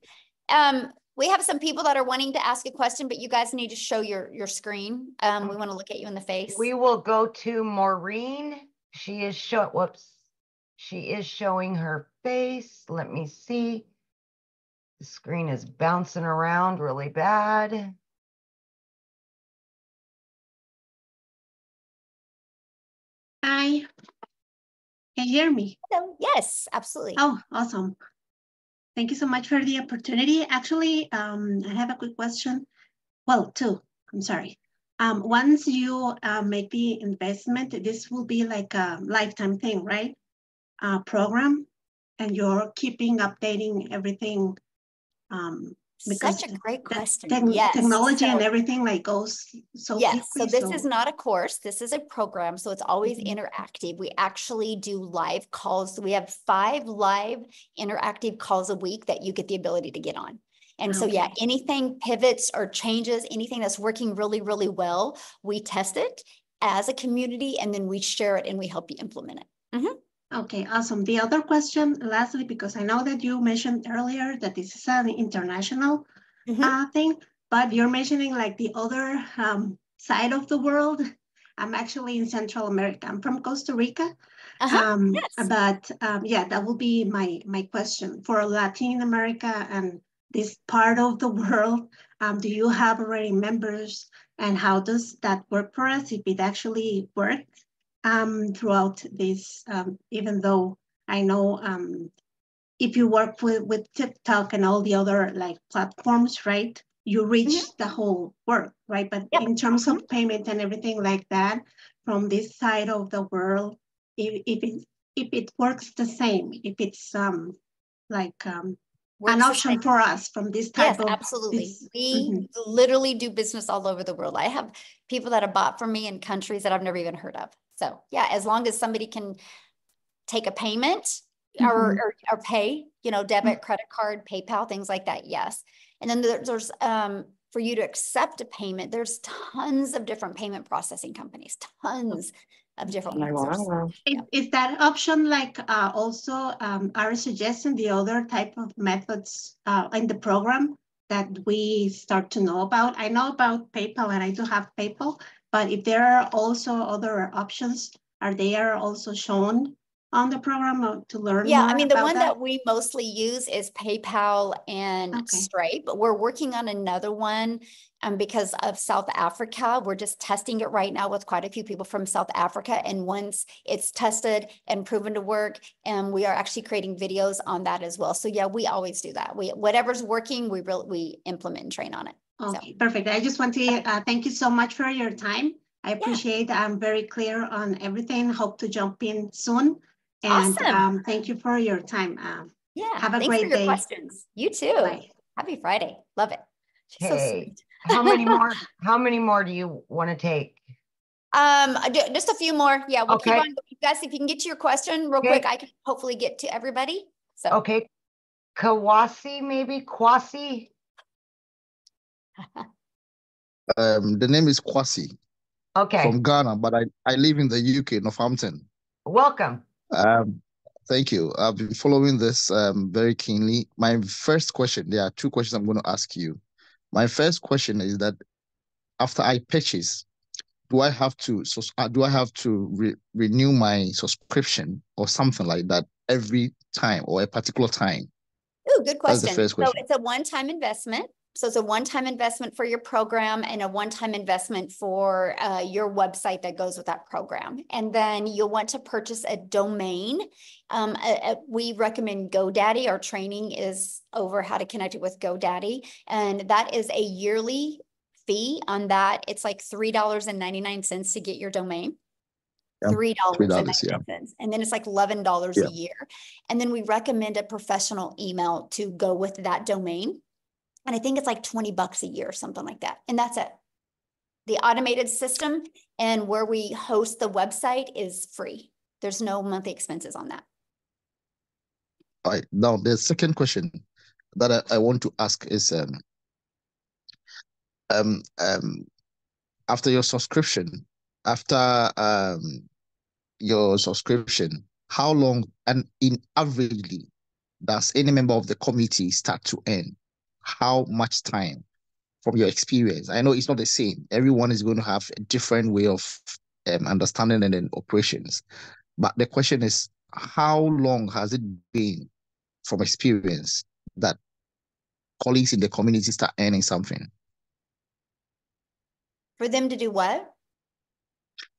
We have some people that are wanting to ask a question, but you guys need to show your screen. We want to look at you in the face. We will go to Maureen. She is showing her face. Let me see. The screen is bouncing around really bad. Hi, can you hear me? Hello. Yes, absolutely. Oh, awesome. Thank you so much for the opportunity. Actually, I have a quick question. Well, two, I'm sorry. Once you make the investment, this will be like a lifetime thing, right? Program, and you're keeping updating everything. Such a great question. Technology and everything like goes so quickly. So this is not a course. This is a program. So it's always interactive. We actually do live calls. We have 5 live interactive calls a week that you get the ability to get on. And so, yeah, anything pivots or changes, anything that's working really, really well, we test it as a community and then we share it and we help you implement it. Okay, awesome. The other question, lastly, because I know that you mentioned earlier that this is an international thing, but you're mentioning like the other side of the world. I'm actually in Central America. I'm from Costa Rica. But yeah, that will be my question. For Latin America and this part of the world, do you have already members, and how does that work for us, if it actually worked? Throughout this, even though I know if you work with TikTok and all the other like platforms, right? You reach the whole world, right? But in terms of payment and everything like that, from this side of the world, if it works the same, if it's like an option for us from this type of. Absolutely. We literally do business all over the world. I have people that have bought from me in countries that I've never even heard of. So yeah, as long as somebody can take a payment or pay, you know, debit, credit card, PayPal, things like that. Yes. And then there's for you to accept a payment, there's tons of different payment processing companies, tons of different ones. Is that option like also are suggesting the other type of methods in the program that we start to know about? I know about PayPal and I do have PayPal, but if there are also other options, are they also shown on the program to learn more? I mean, the one that we mostly use is PayPal and Stripe. We're working on another one because of South Africa. We're just testing it right now with quite a few people from South Africa. And once it's tested and proven to work, and we are actually creating videos on that as well. So yeah, we always do that. Whatever's working, we implement and train on it. Okay, perfect. I just want to thank you so much for your time. I appreciate I'm very clear on everything. Hope to jump in soon. And awesome. Thank you for your time. Have a thanks great for your day. Questions. You too. Bye. Happy Friday. Love it. She's so sweet. How many more do you want to take? Just a few more. Yeah, we'll keep on. You guys, if you can get to your question real quick, I can hopefully get to everybody. So okay. Kwasi, maybe Kwasi. The name is Kwasi. Okay. From Ghana, but I live in the UK, Northampton. Welcome. Thank you. I've been following this very keenly. My first question, there are two questions I'm going to ask you. My first question is that after I purchase, do I have to renew my subscription or something like that every time or a particular time? Oh, good question. That's the first question. So it's a one-time investment. So it's a one-time investment for your program and a one-time investment for your website that goes with that program. And then you'll want to purchase a domain. We recommend GoDaddy. Our training is over how to connect it with GoDaddy. And that is a yearly fee on that. It's like $3.99 to get your domain. $3.99. And then it's like $11 a year. And then we recommend a professional email to go with that domain. And I think it's like $20 a year or something like that. And that's it. The automated system and where we host the website is free. There's no monthly expenses on that. All right. Now, the second question that I want to ask is, after your subscription, how long and in averagely does any member of the committee start to earn? How much time from your experience? I know it's not the same. Everyone is going to have a different way of understanding and then operations. But the question is, how long has it been from experience that colleagues in the community start earning something? For them to do what?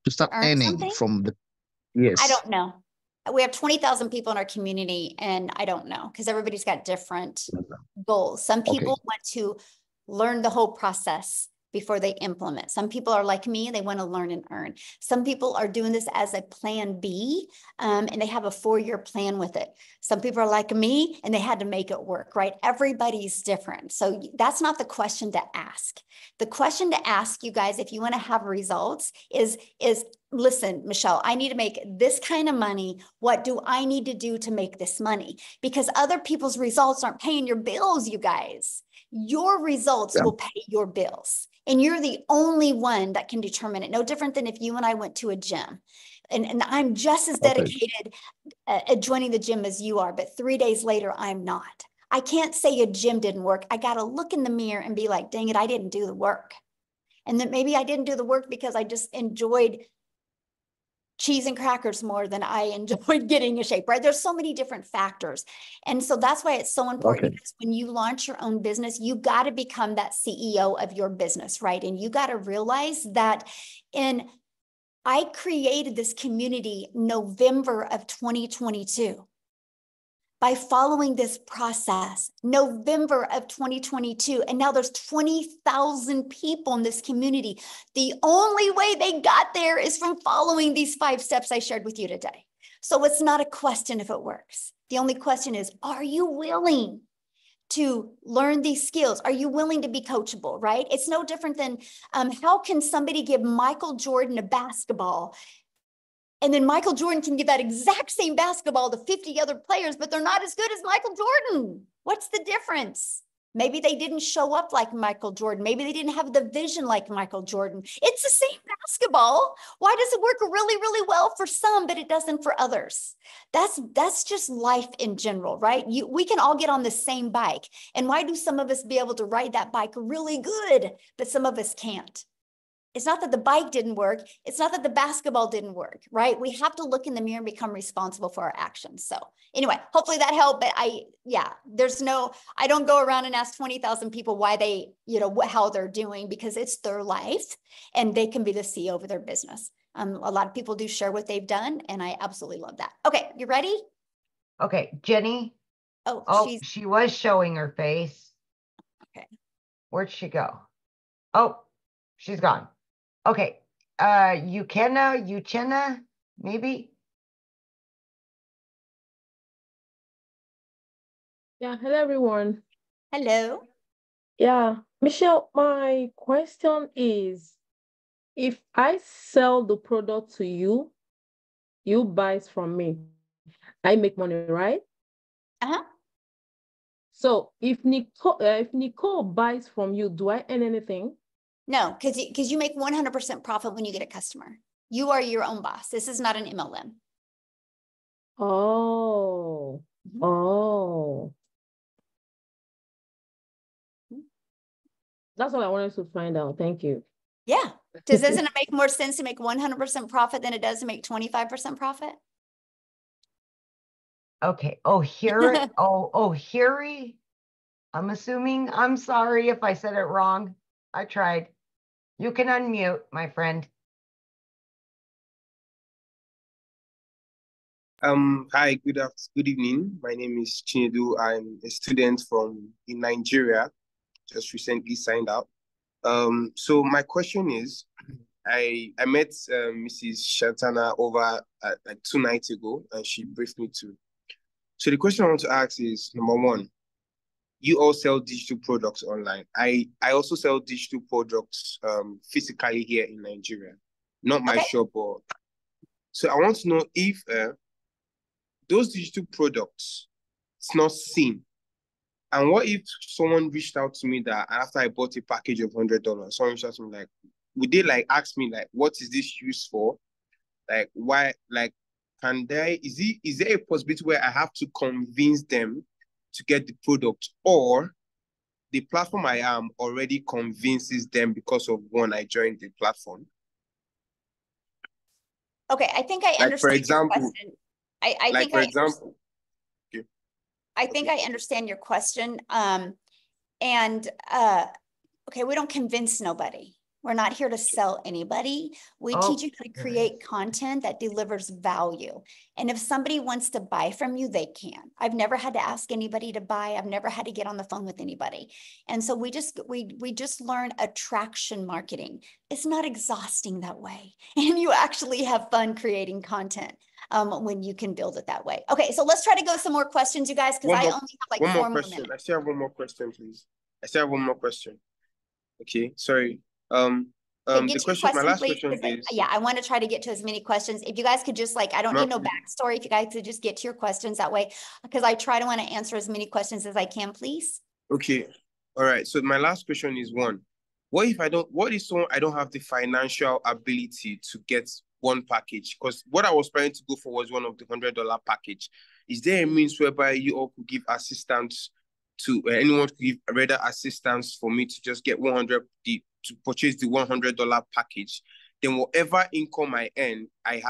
To start earning something? From the, yes. I don't know. We have 20,000 people in our community, and I don't know because everybody's got different goals. Some people want to learn the whole process before they implement. Some people are like me, they want to learn and earn. Some people are doing this as a plan B, and they have a 4-year plan with it. Some people are like me, and they had to make it work, right? Everybody's different. So that's not the question to ask. The question to ask you guys, if you want to have results, is listen, Michelle, I need to make this kind of money. What do I need to do to make this money? Because other people's results aren't paying your bills, you guys. Your results will pay your bills. And you're the only one that can determine it. No different than if you and I went to a gym. And I'm just as dedicated at joining the gym as you are, but 3 days later, I'm not. I can't say a gym didn't work. I got to look in the mirror and be like, dang it, I didn't do the work. And then maybe I didn't do the work because I just enjoyed cheese and crackers more than I enjoyed getting in shape, right? There's so many different factors. And so that's why it's so important because when you launch your own business, you got to become that CEO of your business, right? And you got to realize that I created this community November of 2022. by following this process, November of 2022, and now there's 20,000 people in this community. The only way they got there is from following these 5 steps I shared with you today. So it's not a question if it works. The only question is, are you willing to learn these skills? Are you willing to be coachable, right? It's no different than how can somebody give Michael Jordan a basketball, and then Michael Jordan can give that exact same basketball to 50 other players, but they're not as good as Michael Jordan. What's the difference? Maybe they didn't show up like Michael Jordan. Maybe they didn't have the vision like Michael Jordan. It's the same basketball. Why does it work really, really well for some, but it doesn't for others? That's just life in general, right? We can all get on the same bike. And why do some of us be able to ride that bike really good, but some of us can't? It's not that the bike didn't work. It's not that the basketball didn't work, right? We have to look in the mirror and become responsible for our actions. So anyway, hopefully that helped. But I don't go around and ask 20,000 people why they, how they're doing, because it's their life and they can be the CEO of their business. A lot of people do share what they've done, and I absolutely love that. Okay, you ready? Okay, Jenny. Oh, she was showing her face. Okay. Where'd she go? Oh, she's gone. Okay, Uchenna, maybe? Yeah, hello everyone. Hello. Yeah, Michelle, my question is, if I sell the product to you, you buy it from me, I make money, right? Uh-huh. So if Nicole buys from you, do I earn anything? No, because you make 100% profit when you get a customer. You are your own boss. This is not an MLM. Oh, oh. That's what I wanted to find out. Thank you. Yeah. Doesn't it make more sense to make 100% profit than it does to make 25% profit? Okay. Oh, here. Hiri. I'm assuming. I'm sorry if I said it wrong. I tried. You can unmute, my friend. Hi, good evening. My name is Chinedu. I'm a student in Nigeria, just recently signed out. So my question is, I met Mrs. Shantana over like 2 nights ago, and she briefed me too. So the question I want to ask is, number one, you all sell digital products online. I also sell digital products physically here in Nigeria, not my shop. So I want to know if those digital products, it's not seen. And what if someone reached out to me that after I bought a package of $100, someone reached out to me like, would they like ask me like, what is this used for? Like, why, like, is there a possibility where I have to convince them to get the product, or the platform I am already convinces them because of one, I joined the platform? Okay, I think I understand your question. I think I understand your question. Okay, we don't convince nobody. We're not here to sell anybody. We teach you how to create content that delivers value. And if somebody wants to buy from you, they can. I've never had to ask anybody to buy. I've never had to get on the phone with anybody. And so we just learn attraction marketing. It's not exhausting that way. And you actually have fun creating content when you can build it that way. Okay, so let's try to go some more questions, you guys, because I only have like 4 more minutes. I still have one more question, please. I still have one more question. Okay, sorry. The question, my last question is, yeah, I want to try to get to as many questions. If you guys could just I don't need no backstory. If you guys could just get to your questions that way, because I want to answer as many questions as I can, please. Okay. All right. So my last question is one, what if I don't have the financial ability to get one package? Because what I was planning to go for was one of the $100 package. Is there a means whereby you all could give assistance to anyone could give rather assistance for me to just get to purchase the $100 package? Then whatever income I earn, I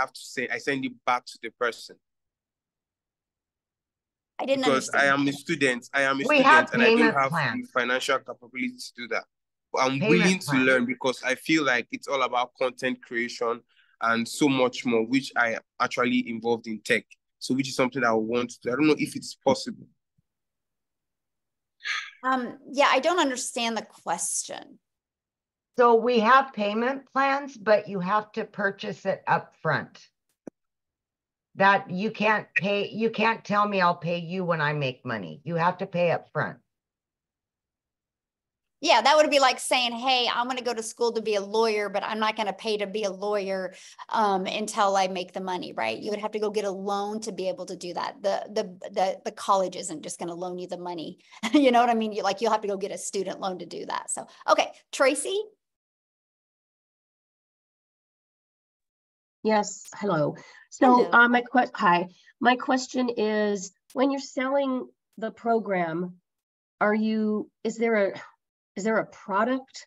send it back to the person. I didn't because understand. I am a student and I don't have the financial capability to do that. But I'm willing to learn because I feel like it's all about content creation and so much more, which I am actually involved in tech. So which is something I want to do. I don't know if it's possible. Yeah, I don't understand the question. So we have payment plans, but you have to purchase it up front. That you can't tell me I'll pay you when I make money. You have to pay up front. Yeah, that would be like saying, hey, I'm going to go to school to be a lawyer, but I'm not going to pay to be a lawyer until I make the money, right? You would have to go get a loan to be able to do that. The college isn't just going to loan you the money. You know what I mean? You'll have to go get a student loan to do that. So, okay, Tracy? Yes, hello. So Hello. My question is, when you're selling the program, is there a product,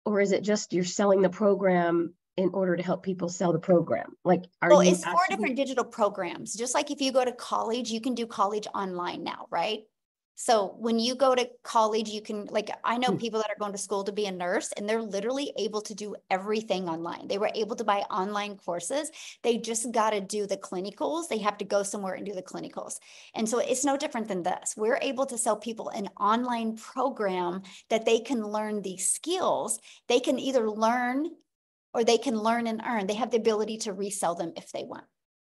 or is it just you're selling the program in order to help people sell the program? Like, Well, it's 4 different digital programs. Just like if you go to college, you can do college online now, right? So when you go to college, you can, like, I know people that are going to school to be a nurse, and they're literally able to do everything online. They were able to buy online courses. They just got to do the clinicals. They have to go somewhere and do the clinicals. And so it's no different than this. We're able to sell people an online program that they can learn these skills. They can either learn or they can learn and earn. They have the ability to resell them if they want.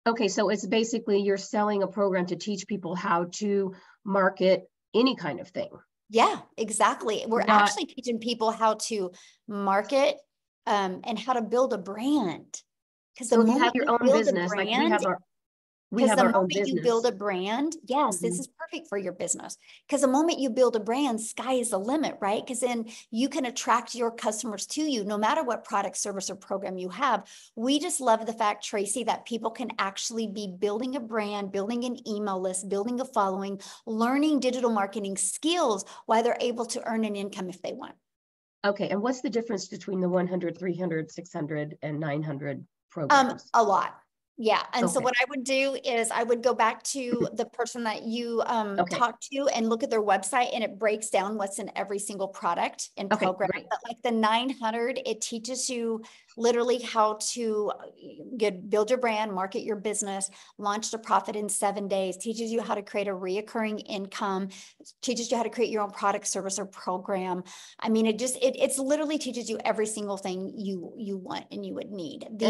Okay, so it's basically you're selling a program to teach people how to market any kind of thing. Yeah, exactly. We're actually teaching people how to market and how to build a brand. Because so if you have your own business, like we have our own business. You build a brand, yes, this is perfect for your business. Because the moment you build a brand, sky is the limit, right? Because then you can attract your customers to you, no matter what product, service, or program you have. We just love the fact, Tracy, that people can actually be building a brand, building an email list, building a following, learning digital marketing skills while they're able to earn an income if they want. Okay, and what's the difference between the 100, 300, 600, and 900 programs? A lot. Yeah. And so what I would do is I would go back to the person that you talked to and look at their website, and it breaks down what's in every single product and program. But like the 900, it teaches you literally how to build your brand, market your business, launch to profit in 7 days, teaches you how to create a reoccurring income, teaches you how to create your own product, service, or program. I mean, it's literally teaches you every single thing you want and you would need. And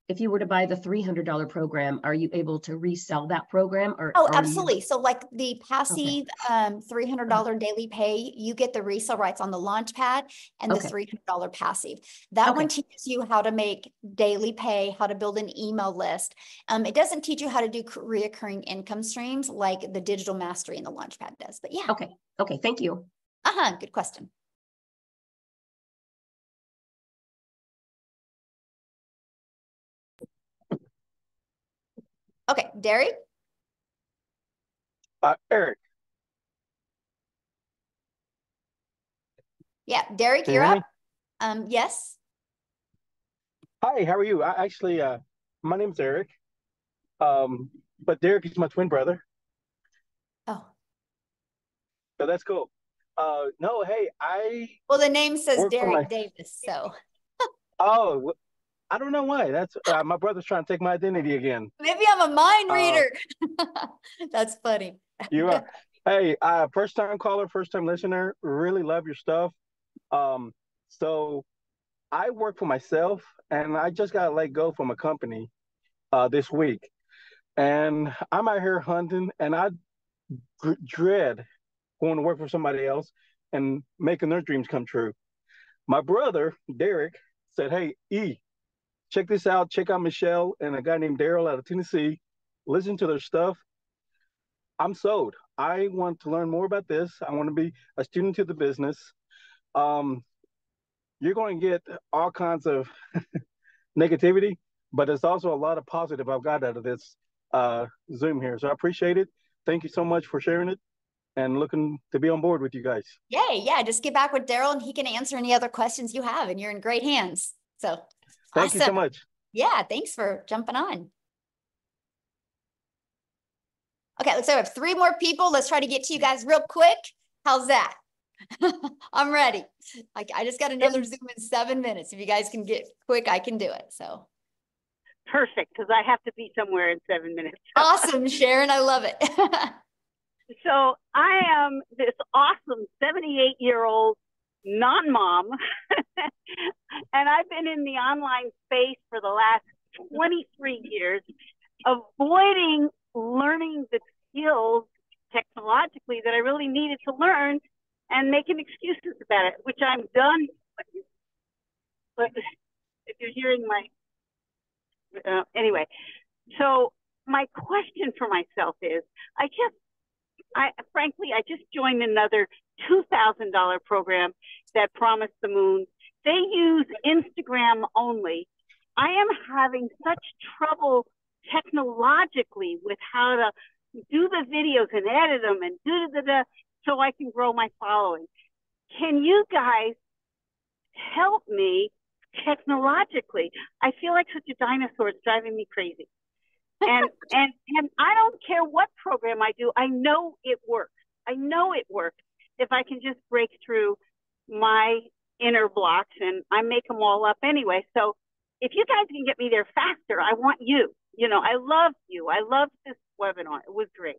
if you were to buy the $300 program, are you able to resell that program? Oh, absolutely. So like the passive $300 daily pay, you get the resale rights on the launch pad and the $300 passive. That one teaches you how to make daily pay, how to build an email list. It doesn't teach you how to do reoccurring income streams like the digital mastery and the launch pad does, but yeah. Okay. Thank you. Good question. Okay, Derek? Eric. Yeah, Derek, you're up. Yes. Hi, how are you? My name's Eric. But Derek is my twin brother. Oh. So that's cool. No, hey, well, the name says Derek Davis, so. Oh, I don't know why. That's my brother's trying to take my identity again. Maybe I'm a mind reader. That's funny. You are. Hey, first time caller, first time listener. Really love your stuff. So I work for myself, and I just got let go from a company this week, and I'm out here hunting, and I dread going to work for somebody else and making their dreams come true. My brother Derek said, "Hey, check this out. Check out Michelle and a guy named Daryl out of Tennessee. Listen to their stuff. I'm sold. I want to learn more about this. I want to be a student to the business. You're going to get all kinds of negativity, but it's also a lot of positive I've got out of this Zoom here. So I appreciate it. Thank you so much for sharing it and looking to be on board with you guys." Yay. Yeah. Just get back with Daryl and he can answer any other questions you have, and you're in great hands. So thank you so much. Yeah. Thanks for jumping on. Okay. So I have 3 more people. Let's try to get to you guys real quick. How's that? I'm ready. I just got another Zoom in 7 minutes. If you guys can get quick, I can do it. So. Perfect, because I have to be somewhere in 7 minutes. Awesome, Sharon. I love it. So I am this awesome 78-year-old non-mom, and I've been in the online space for the last 23 years, avoiding learning the skills technologically that I really needed to learn and making excuses about it, which I'm done. But if you're hearing my, anyway, so my question for myself is, frankly, I just joined another $2,000 program that promised the moon. They use Instagram only. I am having such trouble technologically with how to do the videos and edit them and so I can grow my following. Can you guys help me technologically? I feel like such a dinosaur. It's driving me crazy. And I don't care what program I do. I know it works. I know it works if I can just break through my inner blocks, and I make them all up anyway. So if you guys can get me there faster, I want you. You know, I love you. I love this webinar. It was great.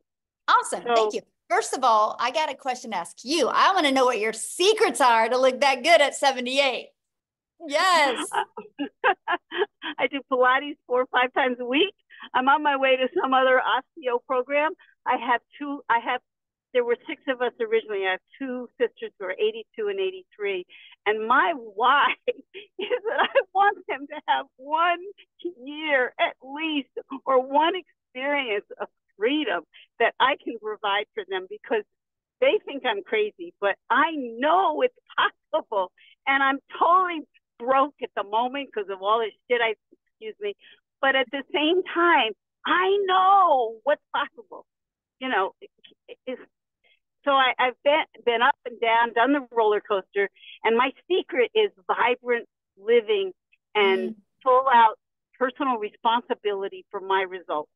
Awesome. Thank you. First of all, I got a question to ask you. I want to know what your secrets are to look that good at 78. Yes. I do Pilates 4 or 5 times a week. I'm on my way to some other osteo program. There were 6 of us originally. I have 2 sisters who are 82 and 83. And my why is that I want them to have 1 year at least, or 1 experience of freedom that I can provide for them, because they think I'm crazy, but I know it's possible. And I'm totally broke at the moment because of all this shit excuse me. But at the same time, I know what's possible. You know, so I've been up and down, done the roller coaster, and my secret is vibrant living and full out personal responsibility for my results.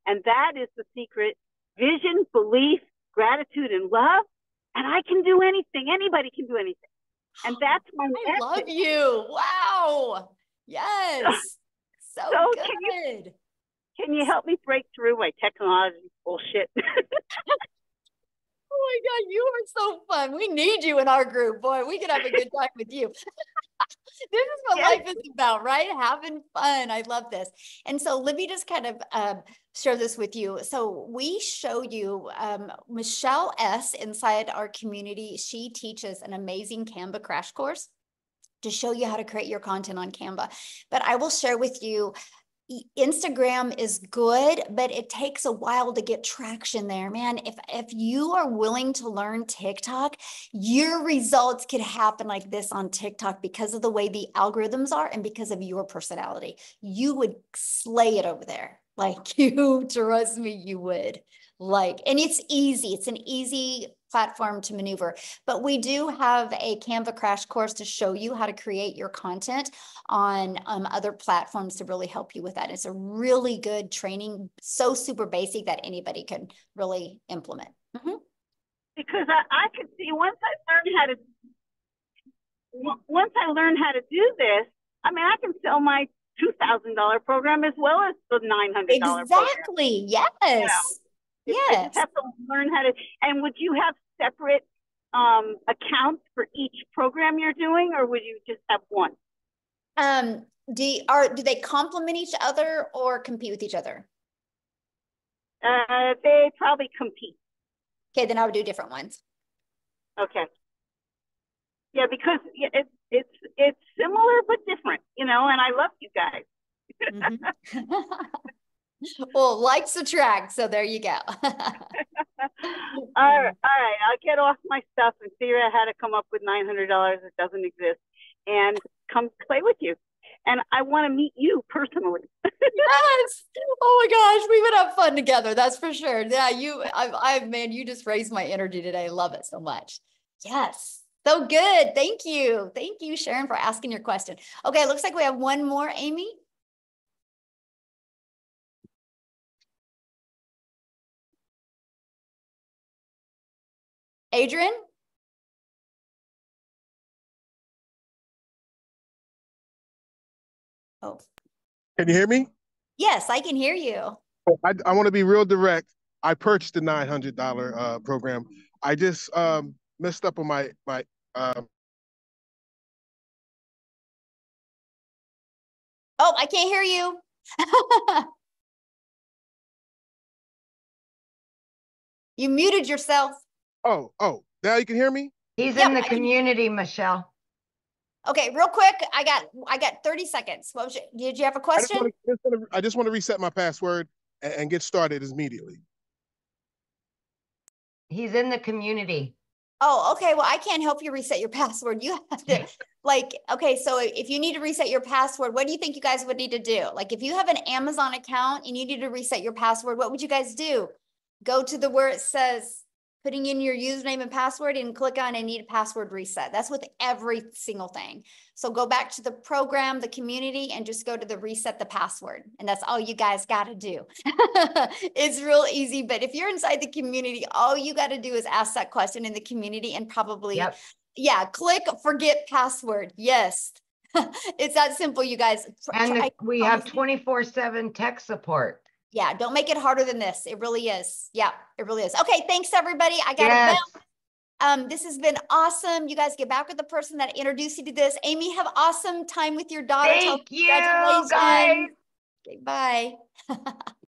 And that is the secret: vision, belief, gratitude, and love. And I can do anything. Anybody can do anything. And that's my message. I love you. Wow. Yes. So good. Can you help me break through my technology bullshit? Oh my God, you are so fun. We need you in our group. Boy, we could have a good time with you. This is what life is about, right? Having fun. I love this. And so let me just kind of share this with you. So we show you Michelle S. inside our community. She teaches an amazing Canva crash course to show you how to create your content on Canva. But I will share with you, Instagram is good, but it takes a while to get traction there, man. If you are willing to learn TikTok, your results could happen like this on TikTok because of the way the algorithms are and because of your personality. You would slay it over there. Like, you trust me, you would. And it's easy. It's an easy platform to maneuver. But we do have a Canva crash course to show you how to create your content on other platforms to really help you with that. It's a really good training, so super basic that anybody can really implement. Because I could see once I learn how to do this, I mean, I can sell my $2,000 program as well as the $900 program. Exactly. Yes. You know, yes. I just have to learn how to. And would you have separate accounts for each program you're doing, or would you just have one? Do they complement each other or compete with each other? They probably compete. Okay, then I would do different ones. Okay. Yeah, because it's similar but different, you know, and I love you guys. Well, likes attract, so there you go. All right, I'll get off my stuff and figure out how to come up with $900 that doesn't exist and come play with you. And I want to meet you personally. Yes. Oh my gosh, we would have fun together. That's for sure. Yeah, man, you just raised my energy today. Love it so much. Yes. So good. Thank you. Thank you, Sharon, for asking your question. Okay, looks like we have one more, Amy. Adrian? Oh. Can you hear me? Yes, I can hear you. I want to be real direct. I purchased the $900 program. I just messed up on my Oh, I can't hear you. You muted yourself. Oh, now you can hear me? He's in the community, Michelle. Okay, real quick, I got 30 seconds. What was did you have a question? I just want to reset my password and get started immediately. He's in the community. Oh, okay. Well, I can't help you reset your password. You have to okay, so if you need to reset your password, what do you think you guys would need to do? Like if you have an Amazon account and you need to reset your password, what would you guys do? Go to where it says putting in your username and password and click on I need a password reset. That's with every single thing. So go back to the program, the community, and just go to the reset the password. And that's all you guys got to do. It's real easy. But if you're inside the community, all you got to do is ask that question in the community and probably, click forget password. Yes. It's that simple, you guys. And we have 24/7 tech support. Yeah, don't make it harder than this. It really is. Yeah, it really is. Okay, thanks everybody. I got to bounce. This has been awesome. You guys get back with the person that introduced you to this. Amy, have awesome time with your daughter. Thank you, guys. Okay, bye.